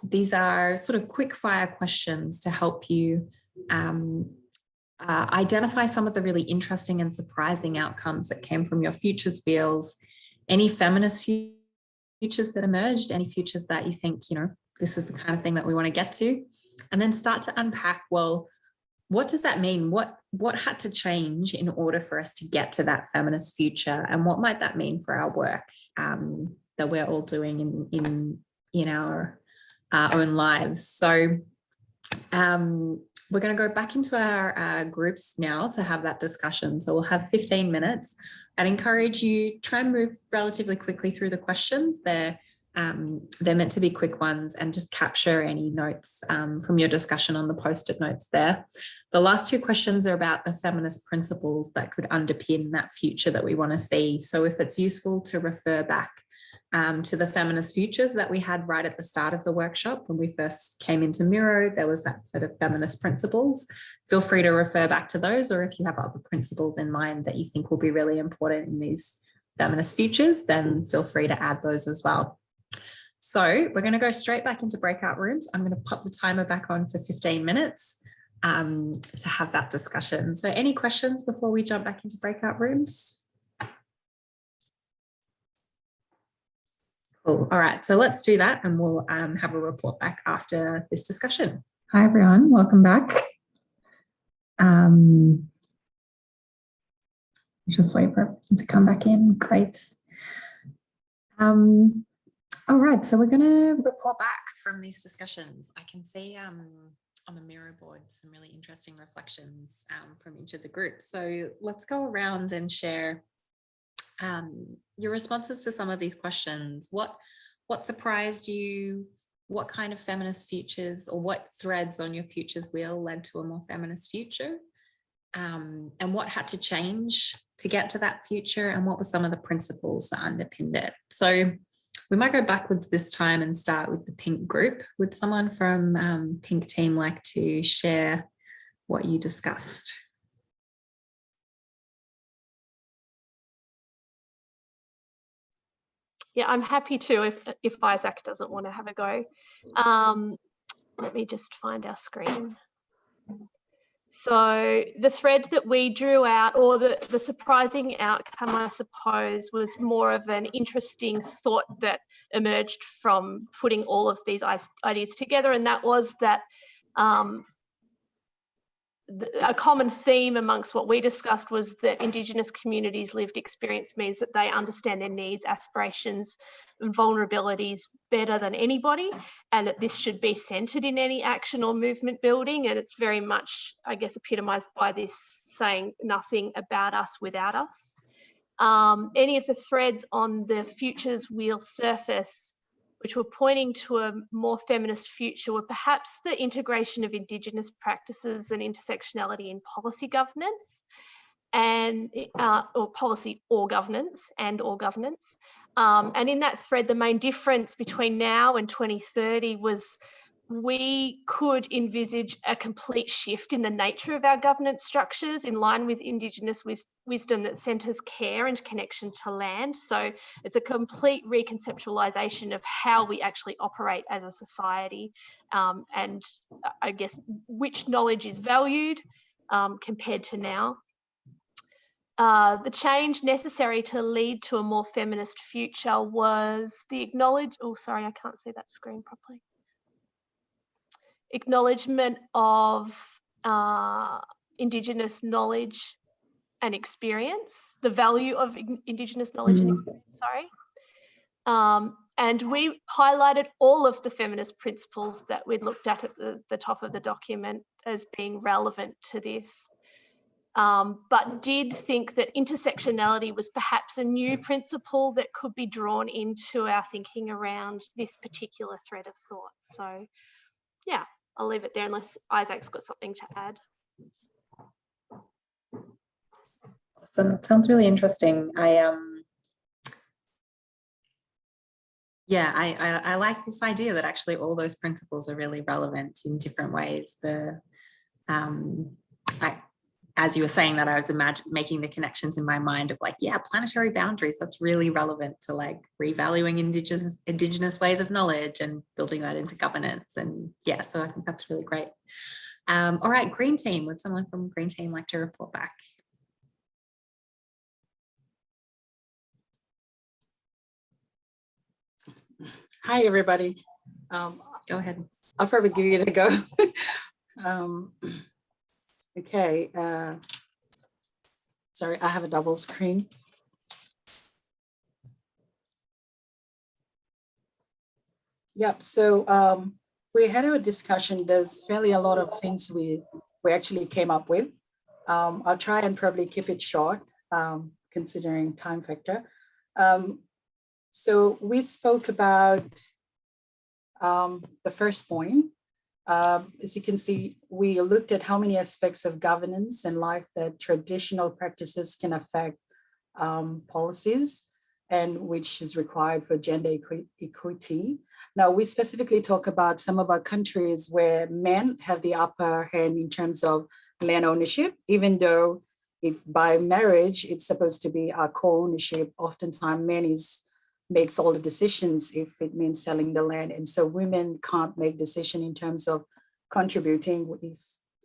these are sort of quick fire questions to help you identify some of the really interesting and surprising outcomes that came from your futures wheels, any feminist futures that emerged, any futures that you think, you know, this is the kind of thing that we want to get to, and then start to unpack, well, what does that mean? What had to change in order for us to get to that feminist future, and what might that mean for our work that we're all doing in our own lives? So we're going to go back into our groups now to have that discussion. So we'll have 15 minutes. I'd encourage you, try and move relatively quickly through the questions. They're meant to be quick ones, and just capture any notes from your discussion on the post-it notes there. The last two questions are about the feminist principles that could underpin that future that we want to see. So if it's useful to refer back to the feminist futures that we had right at the start of the workshop when we first came into Miro, there was that set of feminist principles. Feel free to refer back to those, or if you have other principles in mind that you think will be really important in these feminist futures, then feel free to add those as well. So we're going to go straight back into breakout rooms. I'm going to pop the timer back on for 15 minutes to have that discussion. So any questions before we jump back into breakout rooms? Cool. All right, so let's do that, and we'll have a report back after this discussion. Hi, everyone. Welcome back. Just wait for it to come back in. Great. All right, so we're going to report back from these discussions. I can see on the Miro board some really interesting reflections from each of the groups. So let's go around and share your responses to some of these questions. What surprised you? What kind of feminist futures, or what threads on your futures wheel led to a more feminist future? And what had to change to get to that future? And what were some of the principles that underpinned it? So we might go backwards this time and start with the pink group. Would someone from pink team like to share what you discussed? Yeah, I'm happy to if Isaac doesn't want to have a go. Let me just find our screen. So the thread that we drew out, or the surprising outcome, I suppose, was more of an interesting thought that emerged from putting all of these ideas together, and that was that a common theme amongst what we discussed was that Indigenous communities' lived experience means that they understand their needs, aspirations, and vulnerabilities better than anybody, and that this should be centred in any action or movement building. And it's very much, I guess, epitomised by this saying, nothing about us without us. Any of the threads on the futures wheel surface, which were pointing to a more feminist future, were perhaps the integration of Indigenous practices and intersectionality in policy governance, and or policy or governance and or governance. And in that thread, the main difference between now and 2030 was we could envisage a complete shift in the nature of our governance structures in line with Indigenous wisdom that centres care and connection to land. So it's a complete reconceptualisation of how we actually operate as a society, and I guess which knowledge is valued compared to now. The change necessary to lead to a more feminist future was the I can't see that screen properly. Acknowledgement of Indigenous knowledge and experience, the value of Indigenous knowledge and experience, and we highlighted all of the feminist principles that we'd looked at the top of the document as being relevant to this, but did think that intersectionality was perhaps a new principle that could be drawn into our thinking around this particular thread of thought. So yeah, I'll leave it there unless Isaac's got something to add. Awesome, that sounds really interesting. I like this idea that actually all those principles are really relevant in different ways. As you were saying that, I was making the connections in my mind of like, yeah, planetary boundaries, that's really relevant to like revaluing indigenous ways of knowledge and building that into governance. And yeah, so I think that's really great. All right, Green Team, would someone from Green Team like to report back? Hi, everybody. Go ahead. I'll probably give it a go. Okay. Sorry, I have a double screen. Yep. So we had a discussion. There's fairly a lot of things we actually came up with. I'll try and probably keep it short, considering time factor. So we spoke about the first point. As you can see, we looked at how many aspects of governance and life that traditional practices can affect policies, and which is required for gender equity. Now, we specifically talk about some of our countries where men have the upper hand in terms of land ownership, even though if by marriage, it's supposed to be our co-ownership, oftentimes men makes all the decisions if it means selling the land. And so women can't make decision in terms of contributing, if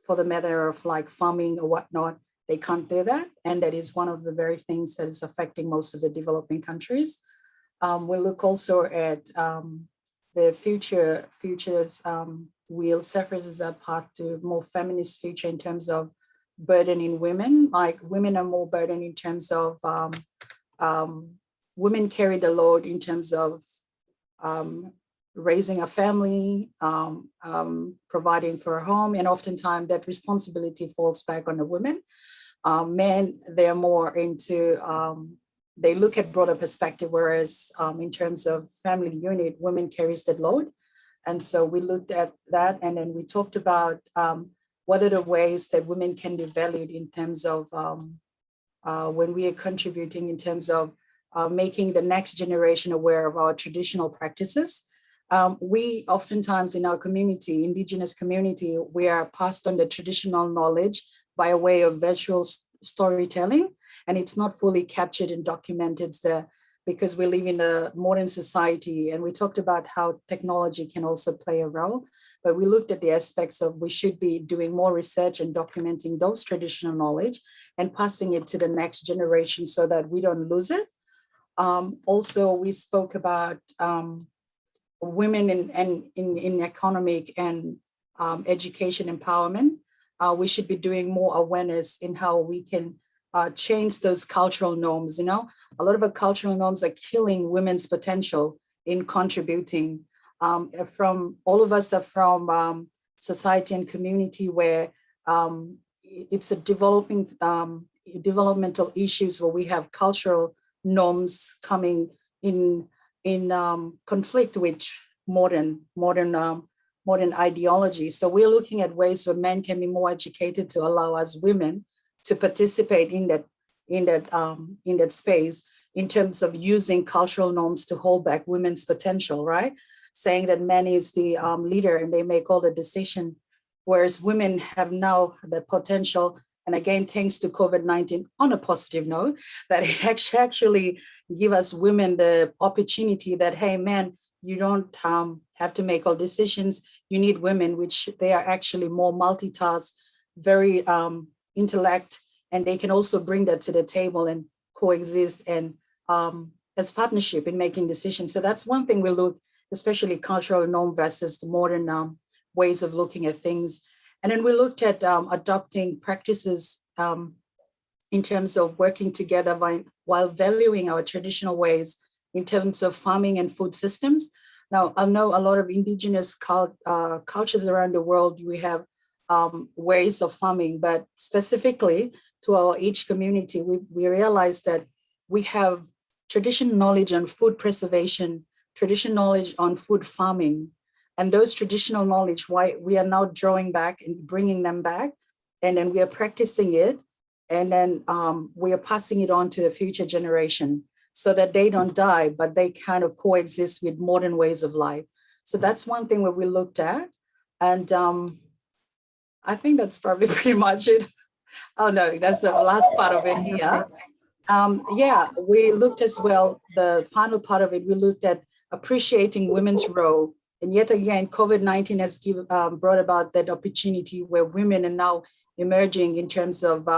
for the matter of like farming or whatnot, they can't do that. And that is one of the very things that is affecting most of the developing countries. We look also at the futures wheel surface as a path to more feminist future in terms of burdening women. Like women are more burdened in terms of women carry the load in terms of raising a family, providing for a home, and oftentimes that responsibility falls back on the women. Men, they're more into, they look at broader perspective, whereas in terms of family unit, women carries that load. And so we looked at that, and then we talked about what are the ways that women can be valued in terms of when we are contributing in terms of making the next generation aware of our traditional practices. We oftentimes in our community, Indigenous community, we are passed on the traditional knowledge by a way of visual storytelling, and it's not fully captured and documented there because we live in a modern society. And we talked about how technology can also play a role, but we looked at the aspects of we should be doing more research and documenting those traditional knowledge and passing it to the next generation so that we don't lose it. Also, we spoke about women in economic and education empowerment. we should be doing more awareness in how we can change those cultural norms. You know, a lot of our cultural norms are killing women's potential in contributing. From all of us are from society and community where it's a developmental issues where we have cultural norms coming in conflict with modern ideology. So we're looking at ways where men can be more educated to allow us women to participate in that space in terms of using cultural norms to hold back women's potential, right? Saying that men is the leader and they make all the decision, whereas women have now the potential. And again, thanks to COVID-19, on a positive note, that it actually give us women the opportunity that, hey, man, you don't have to make all decisions. You need women, which they are actually more multitask, very intellect, and they can also bring that to the table and coexist and as partnership in making decisions. So that's one thing we look, especially cultural norm versus the modern ways of looking at things. And then we looked at adopting practices in terms of working together while valuing our traditional ways in terms of farming and food systems. Now, I know a lot of indigenous cultures around the world, we have ways of farming, but specifically to our each community, we realized that we have traditional knowledge on food preservation, traditional knowledge on food farming, and those traditional knowledge, why we are now drawing back and bringing them back, and then we are practicing it, and then we are passing it on to the future generation so that they don't die, but they kind of coexist with modern ways of life. So that's one thing where we looked at, and I think that's probably pretty much it. Oh no, that's the last part of it here. Yeah, we looked as well, the final part of it, we looked at appreciating women's role. And yet again, COVID-19 has brought about that opportunity where women are now emerging in terms of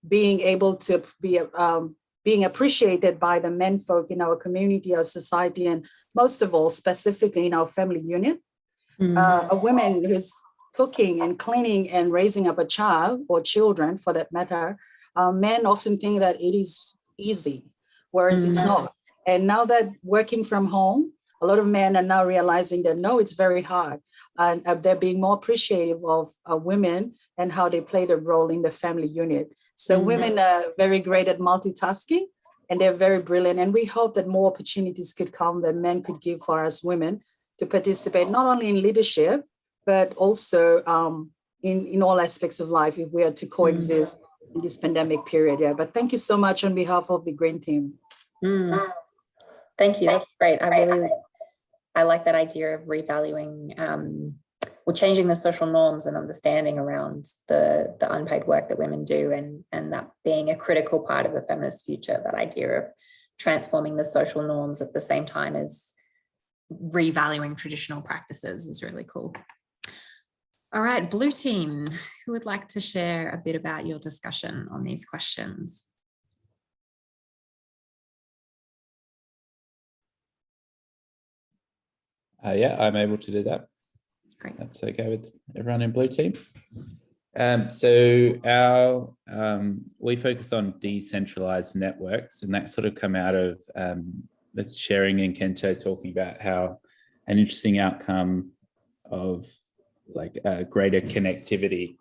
being able to be being appreciated by the men folk in our community, our society, and most of all, specifically in our family unit. A woman who's cooking and cleaning and raising up a child or children for that matter, men often think that it is easy, whereas it's not. And now that working from home, a lot of men are now realizing that no, it's very hard. And they're being more appreciative of women and how they play the role in the family unit. So women are very great at multitasking and they're very brilliant. And we hope that more opportunities could come that men could give for us women to participate, not only in leadership, but also in all aspects of life if we are to coexist in this pandemic period. Yeah, but thank you so much on behalf of the Green team. Thank you, that's great. I like that idea of revaluing or changing the social norms and understanding around the unpaid work that women do, and that being a critical part of a feminist future, that idea of transforming the social norms at the same time as revaluing traditional practices is really cool. All right, blue team, who would like to share a bit about your discussion on these questions? Yeah, I'm able to do that. Great. That's okay with everyone in blue team. So we focus on decentralized networks, and that sort of come out of with Sharing and Kento talking about how an interesting outcome of like greater connectivity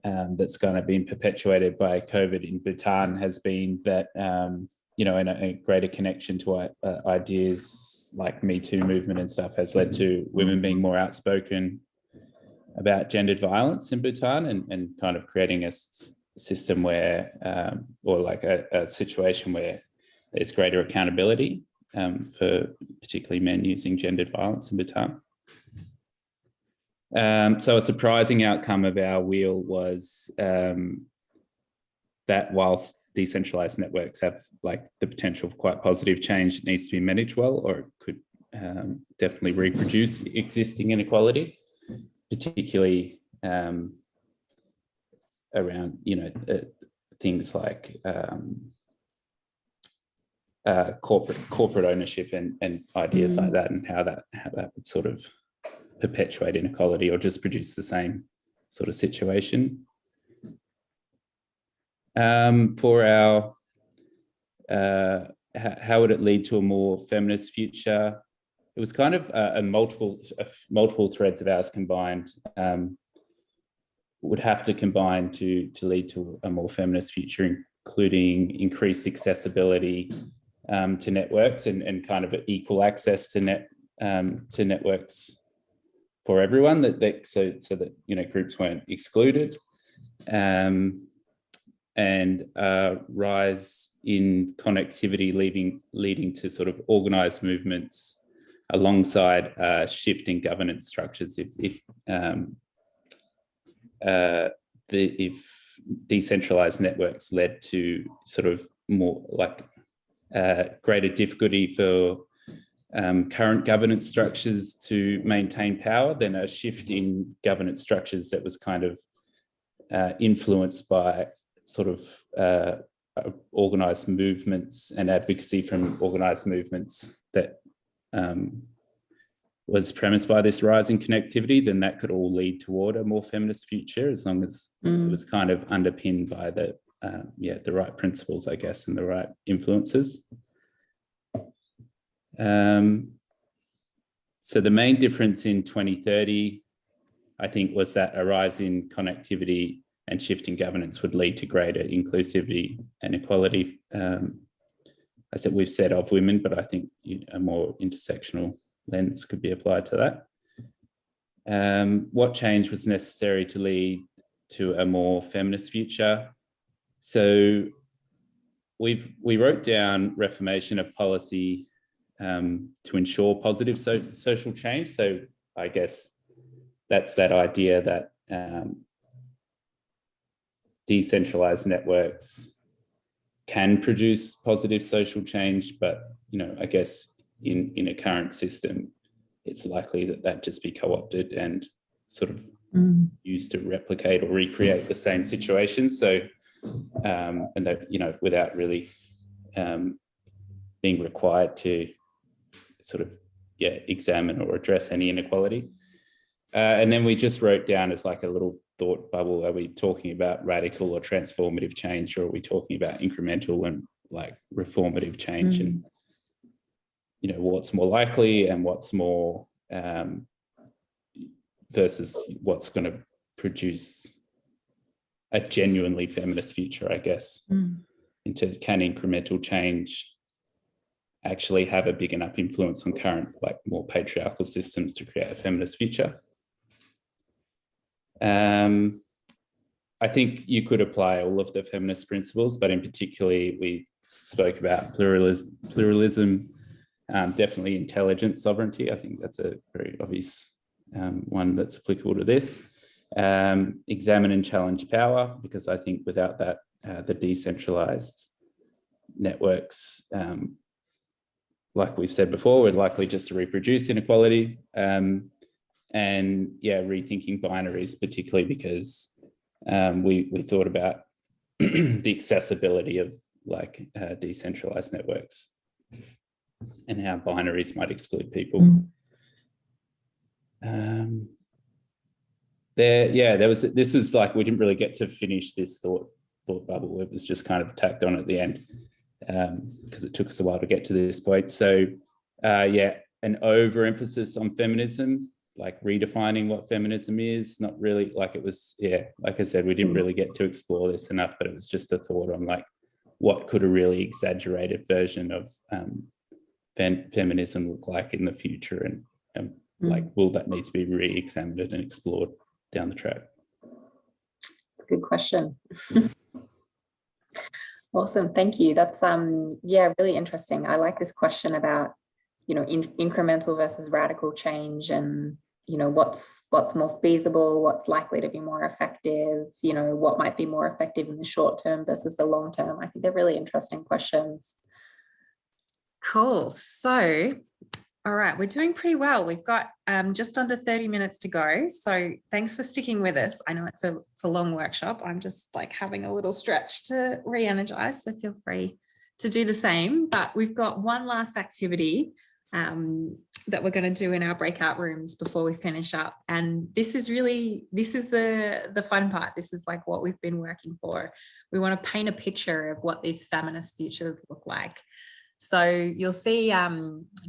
that's kind of been perpetuated by COVID in Bhutan has been that, you know, and a greater connection to ideas like Me Too movement and stuff has led to women being more outspoken about gendered violence in Bhutan, and kind of creating a system where, or like a situation where there's greater accountability for particularly men using gendered violence in Bhutan. So a surprising outcome of our wheel was that whilst decentralized networks have like the potential for quite positive change, it needs to be managed well, or it could definitely reproduce existing inequality, particularly around, you know, things like corporate ownership and ideas like that, and how that would sort of perpetuate inequality or just produce the same sort of situation. For our, how would it lead to a more feminist future? It was kind of a multiple threads of ours combined, would have to combine to lead to a more feminist future, including increased accessibility to networks and kind of equal access to networks for everyone, so that, you know, groups weren't excluded, and rise in connectivity leading to sort of organised movements alongside shifting governance structures. If decentralized networks led to sort of more like greater difficulty for current governance structures to maintain power, then a shift in governance structures that was kind of influenced by sort of organised movements and advocacy from organised movements that was premised by this rise in connectivity, then that could all lead toward a more feminist future, as long as it was kind of underpinned by the right principles, I guess, and the right influences. So the main difference in 2030, I think, was that a rise in connectivity and shifting governance would lead to greater inclusivity and equality. I said we've said of women, but I think a more intersectional lens could be applied to that. What change was necessary to lead to a more feminist future? So we wrote down reformation of policy to ensure positive social change. So I guess that's that idea that decentralized networks can produce positive social change, but, you know, I guess in a current system, it's likely that just be co-opted and sort of used to replicate or recreate the same situation. So, and that, you know, without really being required to sort of, examine or address any inequality. And then we just wrote down as like a little thought bubble, are we talking about radical or transformative change, or are we talking about incremental and like reformative change? And, you know, what's more likely and what's more versus what's going to produce a genuinely feminist future, I guess, into can incremental change actually have a big enough influence on current, like, more patriarchal systems to create a feminist future? I think you could apply all of the feminist principles, but in particularly we spoke about pluralism, definitely intelligence sovereignty. I think that's a very obvious one that's applicable to this. Examine and challenge power, because I think without that, the decentralized networks, like we've said before, we're likely just to reproduce inequality. And rethinking binaries, particularly because we thought about the accessibility of like decentralized networks and how binaries might exclude people. This was like, we didn't really get to finish this thought bubble. It was just kind of tacked on at the end because it took us a while to get to this point. So an overemphasis on feminism, like redefining what feminism is, not really, like it was, like I said, we didn't really get to explore this enough, but it was just a thought on like, what could a really exaggerated version of feminism look like in the future, and like, will that need to be re-examined and explored down the track? Good question. Awesome, thank you. That's really interesting. I like this question about, you know, incremental versus radical change, and, you know, what's more feasible, what's likely to be more effective, you know, what might be more effective in the short term versus the long term. I think they're really interesting questions. Cool. So, all right, we're doing pretty well. We've got just under 30 minutes to go. So thanks for sticking with us. I know it's a long workshop. I'm just like having a little stretch to re-energize, so feel free to do the same. But we've got one last activity that we're going to do in our breakout rooms before we finish up. And this is the fun part. This is like what we've been working for. We want to paint a picture of what these feminist futures look like. So you'll see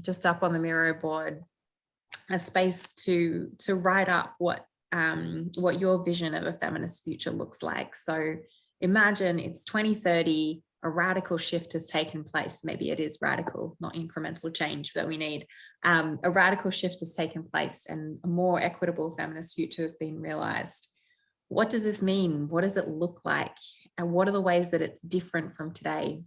just up on the Miro board a space to write up what your vision of a feminist future looks like. So imagine it's 2030, a radical shift has taken place. Maybe it is radical, not incremental change that we need. A radical shift has taken place and a more equitable feminist future has been realized. What does this mean? What does it look like? And what are the ways that it's different from today?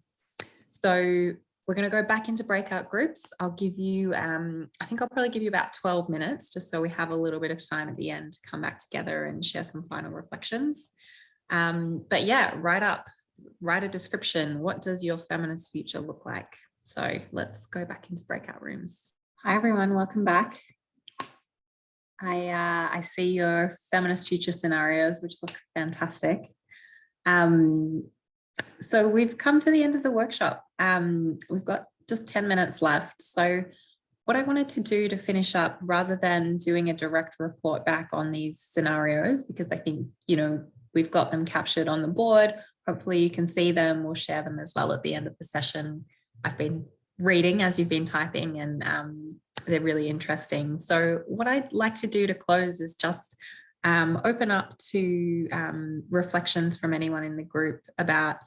So we're going to go back into breakout groups. I'll give you, I think I'll probably give you about 12 minutes, just so we have a little bit of time at the end to come back together and share some final reflections. But yeah, write a description. What does your feminist future look like? So let's go back into breakout rooms. Hi, everyone. Welcome back. I see your feminist future scenarios, which look fantastic. So we've come to the end of the workshop. We've got just 10 minutes left. So what I wanted to do to finish up, rather than doing a direct report back on these scenarios, because I think, we've got them captured on the board. Hopefully you can see them. We'll share them as well at the end of the session. I've been reading as you've been typing, and they're really interesting. So what I'd like to do to close is just open up to reflections from anyone in the group about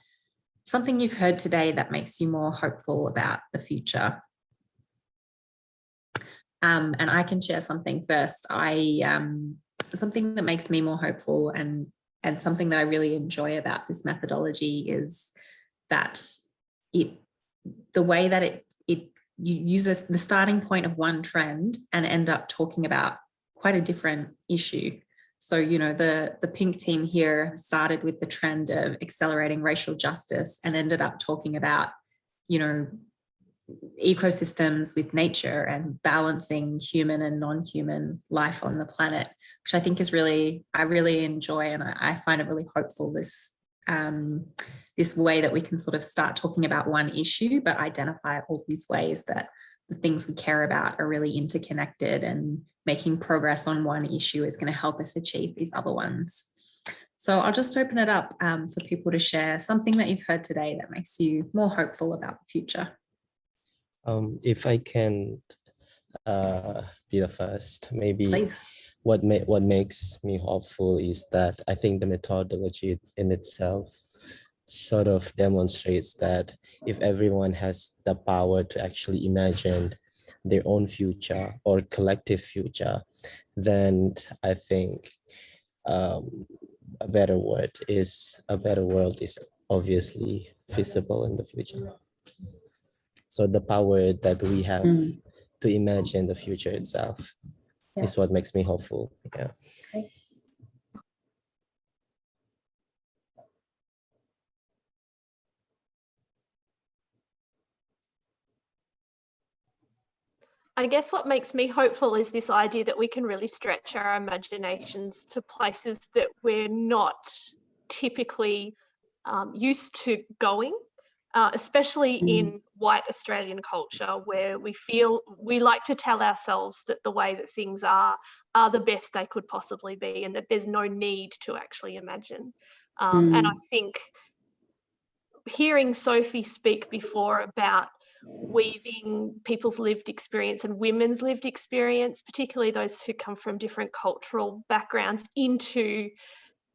something you've heard today that makes you more hopeful about the future. And I can share something first. Something that makes me more hopeful and something that I really enjoy about this methodology is that the way that you use the starting point of one trend and end up talking about quite a different issue. So, the pink team here started with the trend of accelerating racial justice and ended up talking about, ecosystems with nature and balancing human and non-human life on the planet, which I think is I really enjoy, and I find it really hopeful, this way that we can sort of start talking about one issue, but identify all these ways that the things we care about are really interconnected, and making progress on one issue is going to help us achieve these other ones. So I'll just open it up for people to share something that you've heard today that makes you more hopeful about the future. If I can be the first, maybe. Please. What makes me hopeful is that I think the methodology in itself sort of demonstrates that if everyone has the power to actually imagine their own future or collective future, then I think a better world is obviously feasible in the future. So the power that we have to imagine the future itself is what makes me hopeful. Yeah. Okay. I guess what makes me hopeful is this idea that we can really stretch our imaginations to places that we're not typically used to going, especially in white Australian culture, where we like to tell ourselves that the way that things are the best they could possibly be, and that there's no need to actually imagine. And I think hearing Sophie speak before about weaving people's lived experience and women's lived experience, particularly those who come from different cultural backgrounds, into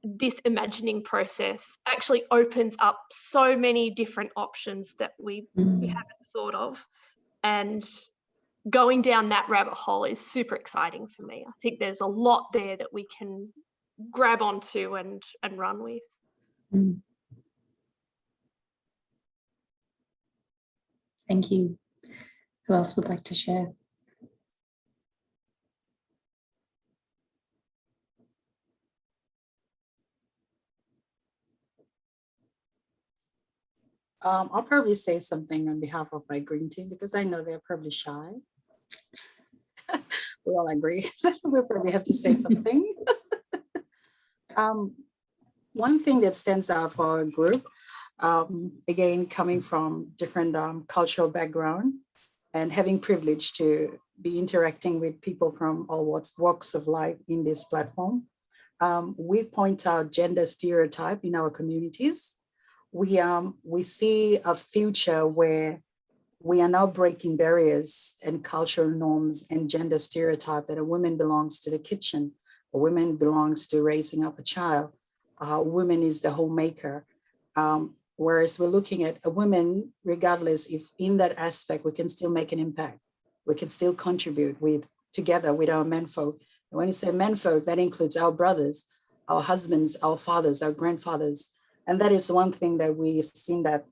this imagining process actually opens up so many different options that we haven't thought of. And going down that rabbit hole is super exciting for me. I think there's a lot there that we can grab onto and run with. Thank you. Who else would like to share? I'll probably say something on behalf of my green team, because I know they're probably shy. We all agree. We'll probably have to say something. One thing that stands out for our group, again, coming from different cultural background, and having privilege to be interacting with people from all walks of life in this platform. We point out gender stereotype in our communities. We see a future where we are now breaking barriers and cultural norms and gender stereotype that a woman belongs to the kitchen, a woman belongs to raising up a child, a woman is the homemaker. Whereas we're looking at a woman, regardless if in that aspect, we can still make an impact. We can still contribute together with our menfolk. And when you say menfolk, that includes our brothers, our husbands, our fathers, our grandfathers. And that is one thing that we've seen, that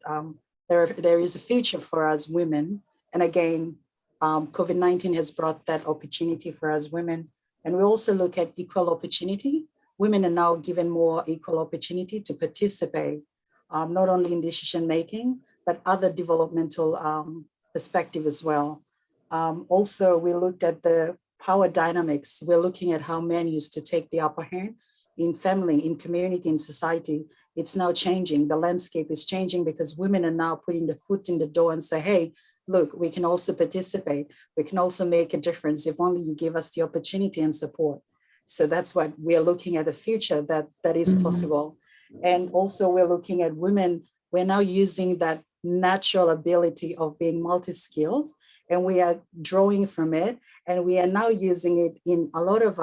there is a future for us women. And again, COVID-19 has brought that opportunity for us women. And we also look at equal opportunity. Women are now given more equal opportunity to participate, not only in decision making, but other developmental perspective as well. Also, we looked at the power dynamics. We're looking at how men used to take the upper hand in family, in community, in society. It's now changing. The landscape is changing because women are now putting the foot in the door and say, hey, look, we can also participate. We can also make a difference if only you give us the opportunity and support. So that's what we're looking at, the future that is possible. And also we're looking at women. We're now using that natural ability of being multi-skilled, and we are drawing from it. And we are now using it in a lot of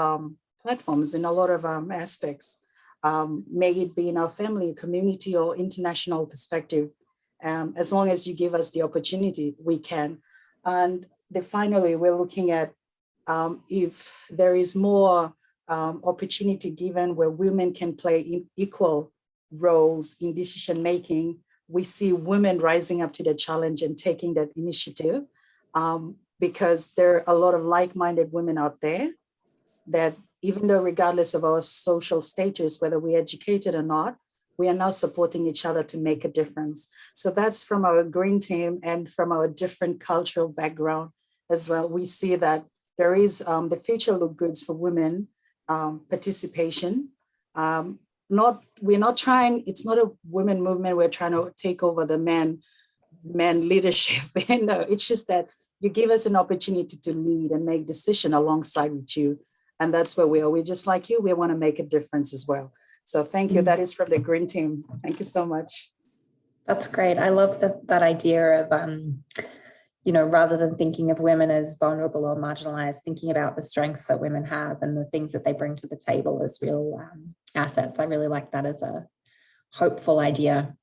platforms, in a lot of aspects. May it be in our family, community, or international perspective. As long as you give us the opportunity, we can. And finally, we're looking at if there is more opportunity given where women can play equal roles in decision making. We see women rising up to the challenge and taking that initiative because there are a lot of like-minded women out there that, even though regardless of our social status, whether we're educated or not, we are now supporting each other to make a difference. So that's from our green team and from our different cultural background as well. We see that there is the future look goods for women participation. We're not trying, it's not a women movement, we're trying to take over the man leadership. No, it's just that you give us an opportunity to lead and make decisions alongside with you. And that's where we are. We're just like you, we want to make a difference as well. So thank you. That is from the green team. Thank you so much. That's great. I love that idea of, rather than thinking of women as vulnerable or marginalized, thinking about the strengths that women have and the things that they bring to the table as real assets. I really like that as a hopeful idea.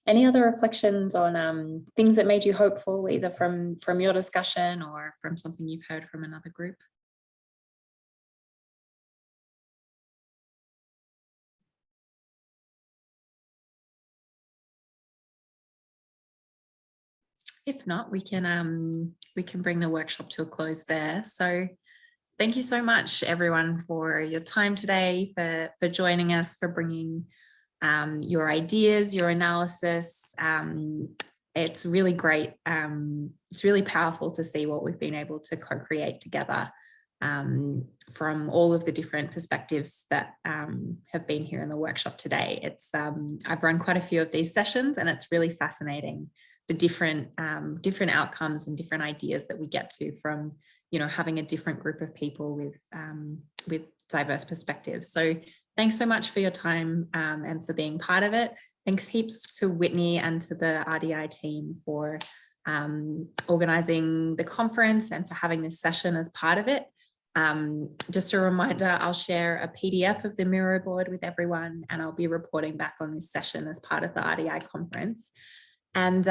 Any other reflections on things that made you hopeful, either from your discussion or from something you've heard from another group? If not, we can bring the workshop to a close there. So thank you so much, everyone, for your time today, for joining us, for bringing your ideas, your analysis. It's really great. It's really powerful to see what we've been able to co-create together from all of the different perspectives that have been here in the workshop today. I've run quite a few of these sessions, and it's really fascinating the different outcomes and different ideas that we get to from having a different group of people with diverse perspectives. So thanks so much for your time and for being part of it. Thanks heaps to Whitney and to the RDI team for organising the conference and for having this session as part of it. Just a reminder, I'll share a PDF of the Miro board with everyone, and I'll be reporting back on this session as part of the RDI conference. And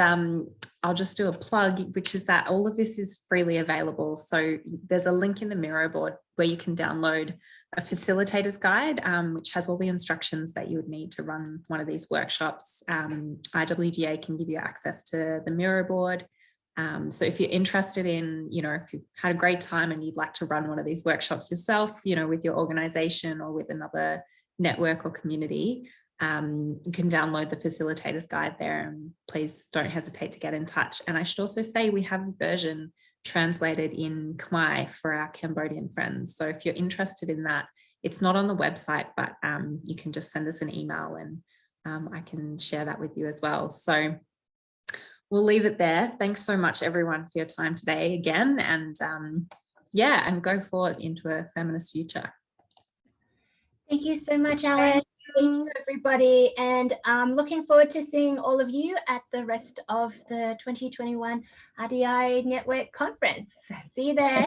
I'll just do a plug, which is that all of this is freely available. So there's a link in the Miro board where you can download a facilitator's guide, which has all the instructions that you would need to run one of these workshops. IWDA can give you access to the Miro board. So if you're interested in, if you've had a great time and you'd like to run one of these workshops yourself, with your organization or with another network or community, you can download the facilitator's guide there, and please don't hesitate to get in touch. And I should also say we have a version translated in Khmer for our Cambodian friends. So if you're interested in that, it's not on the website, but you can just send us an email and I can share that with you as well. So we'll leave it there. Thanks so much, everyone, for your time today again. And yeah, and go forward into a feminist future. Thank you so much, Alice. Thank you, everybody. And looking forward to seeing all of you at the rest of the 2021 RDI Network Conference. See you there.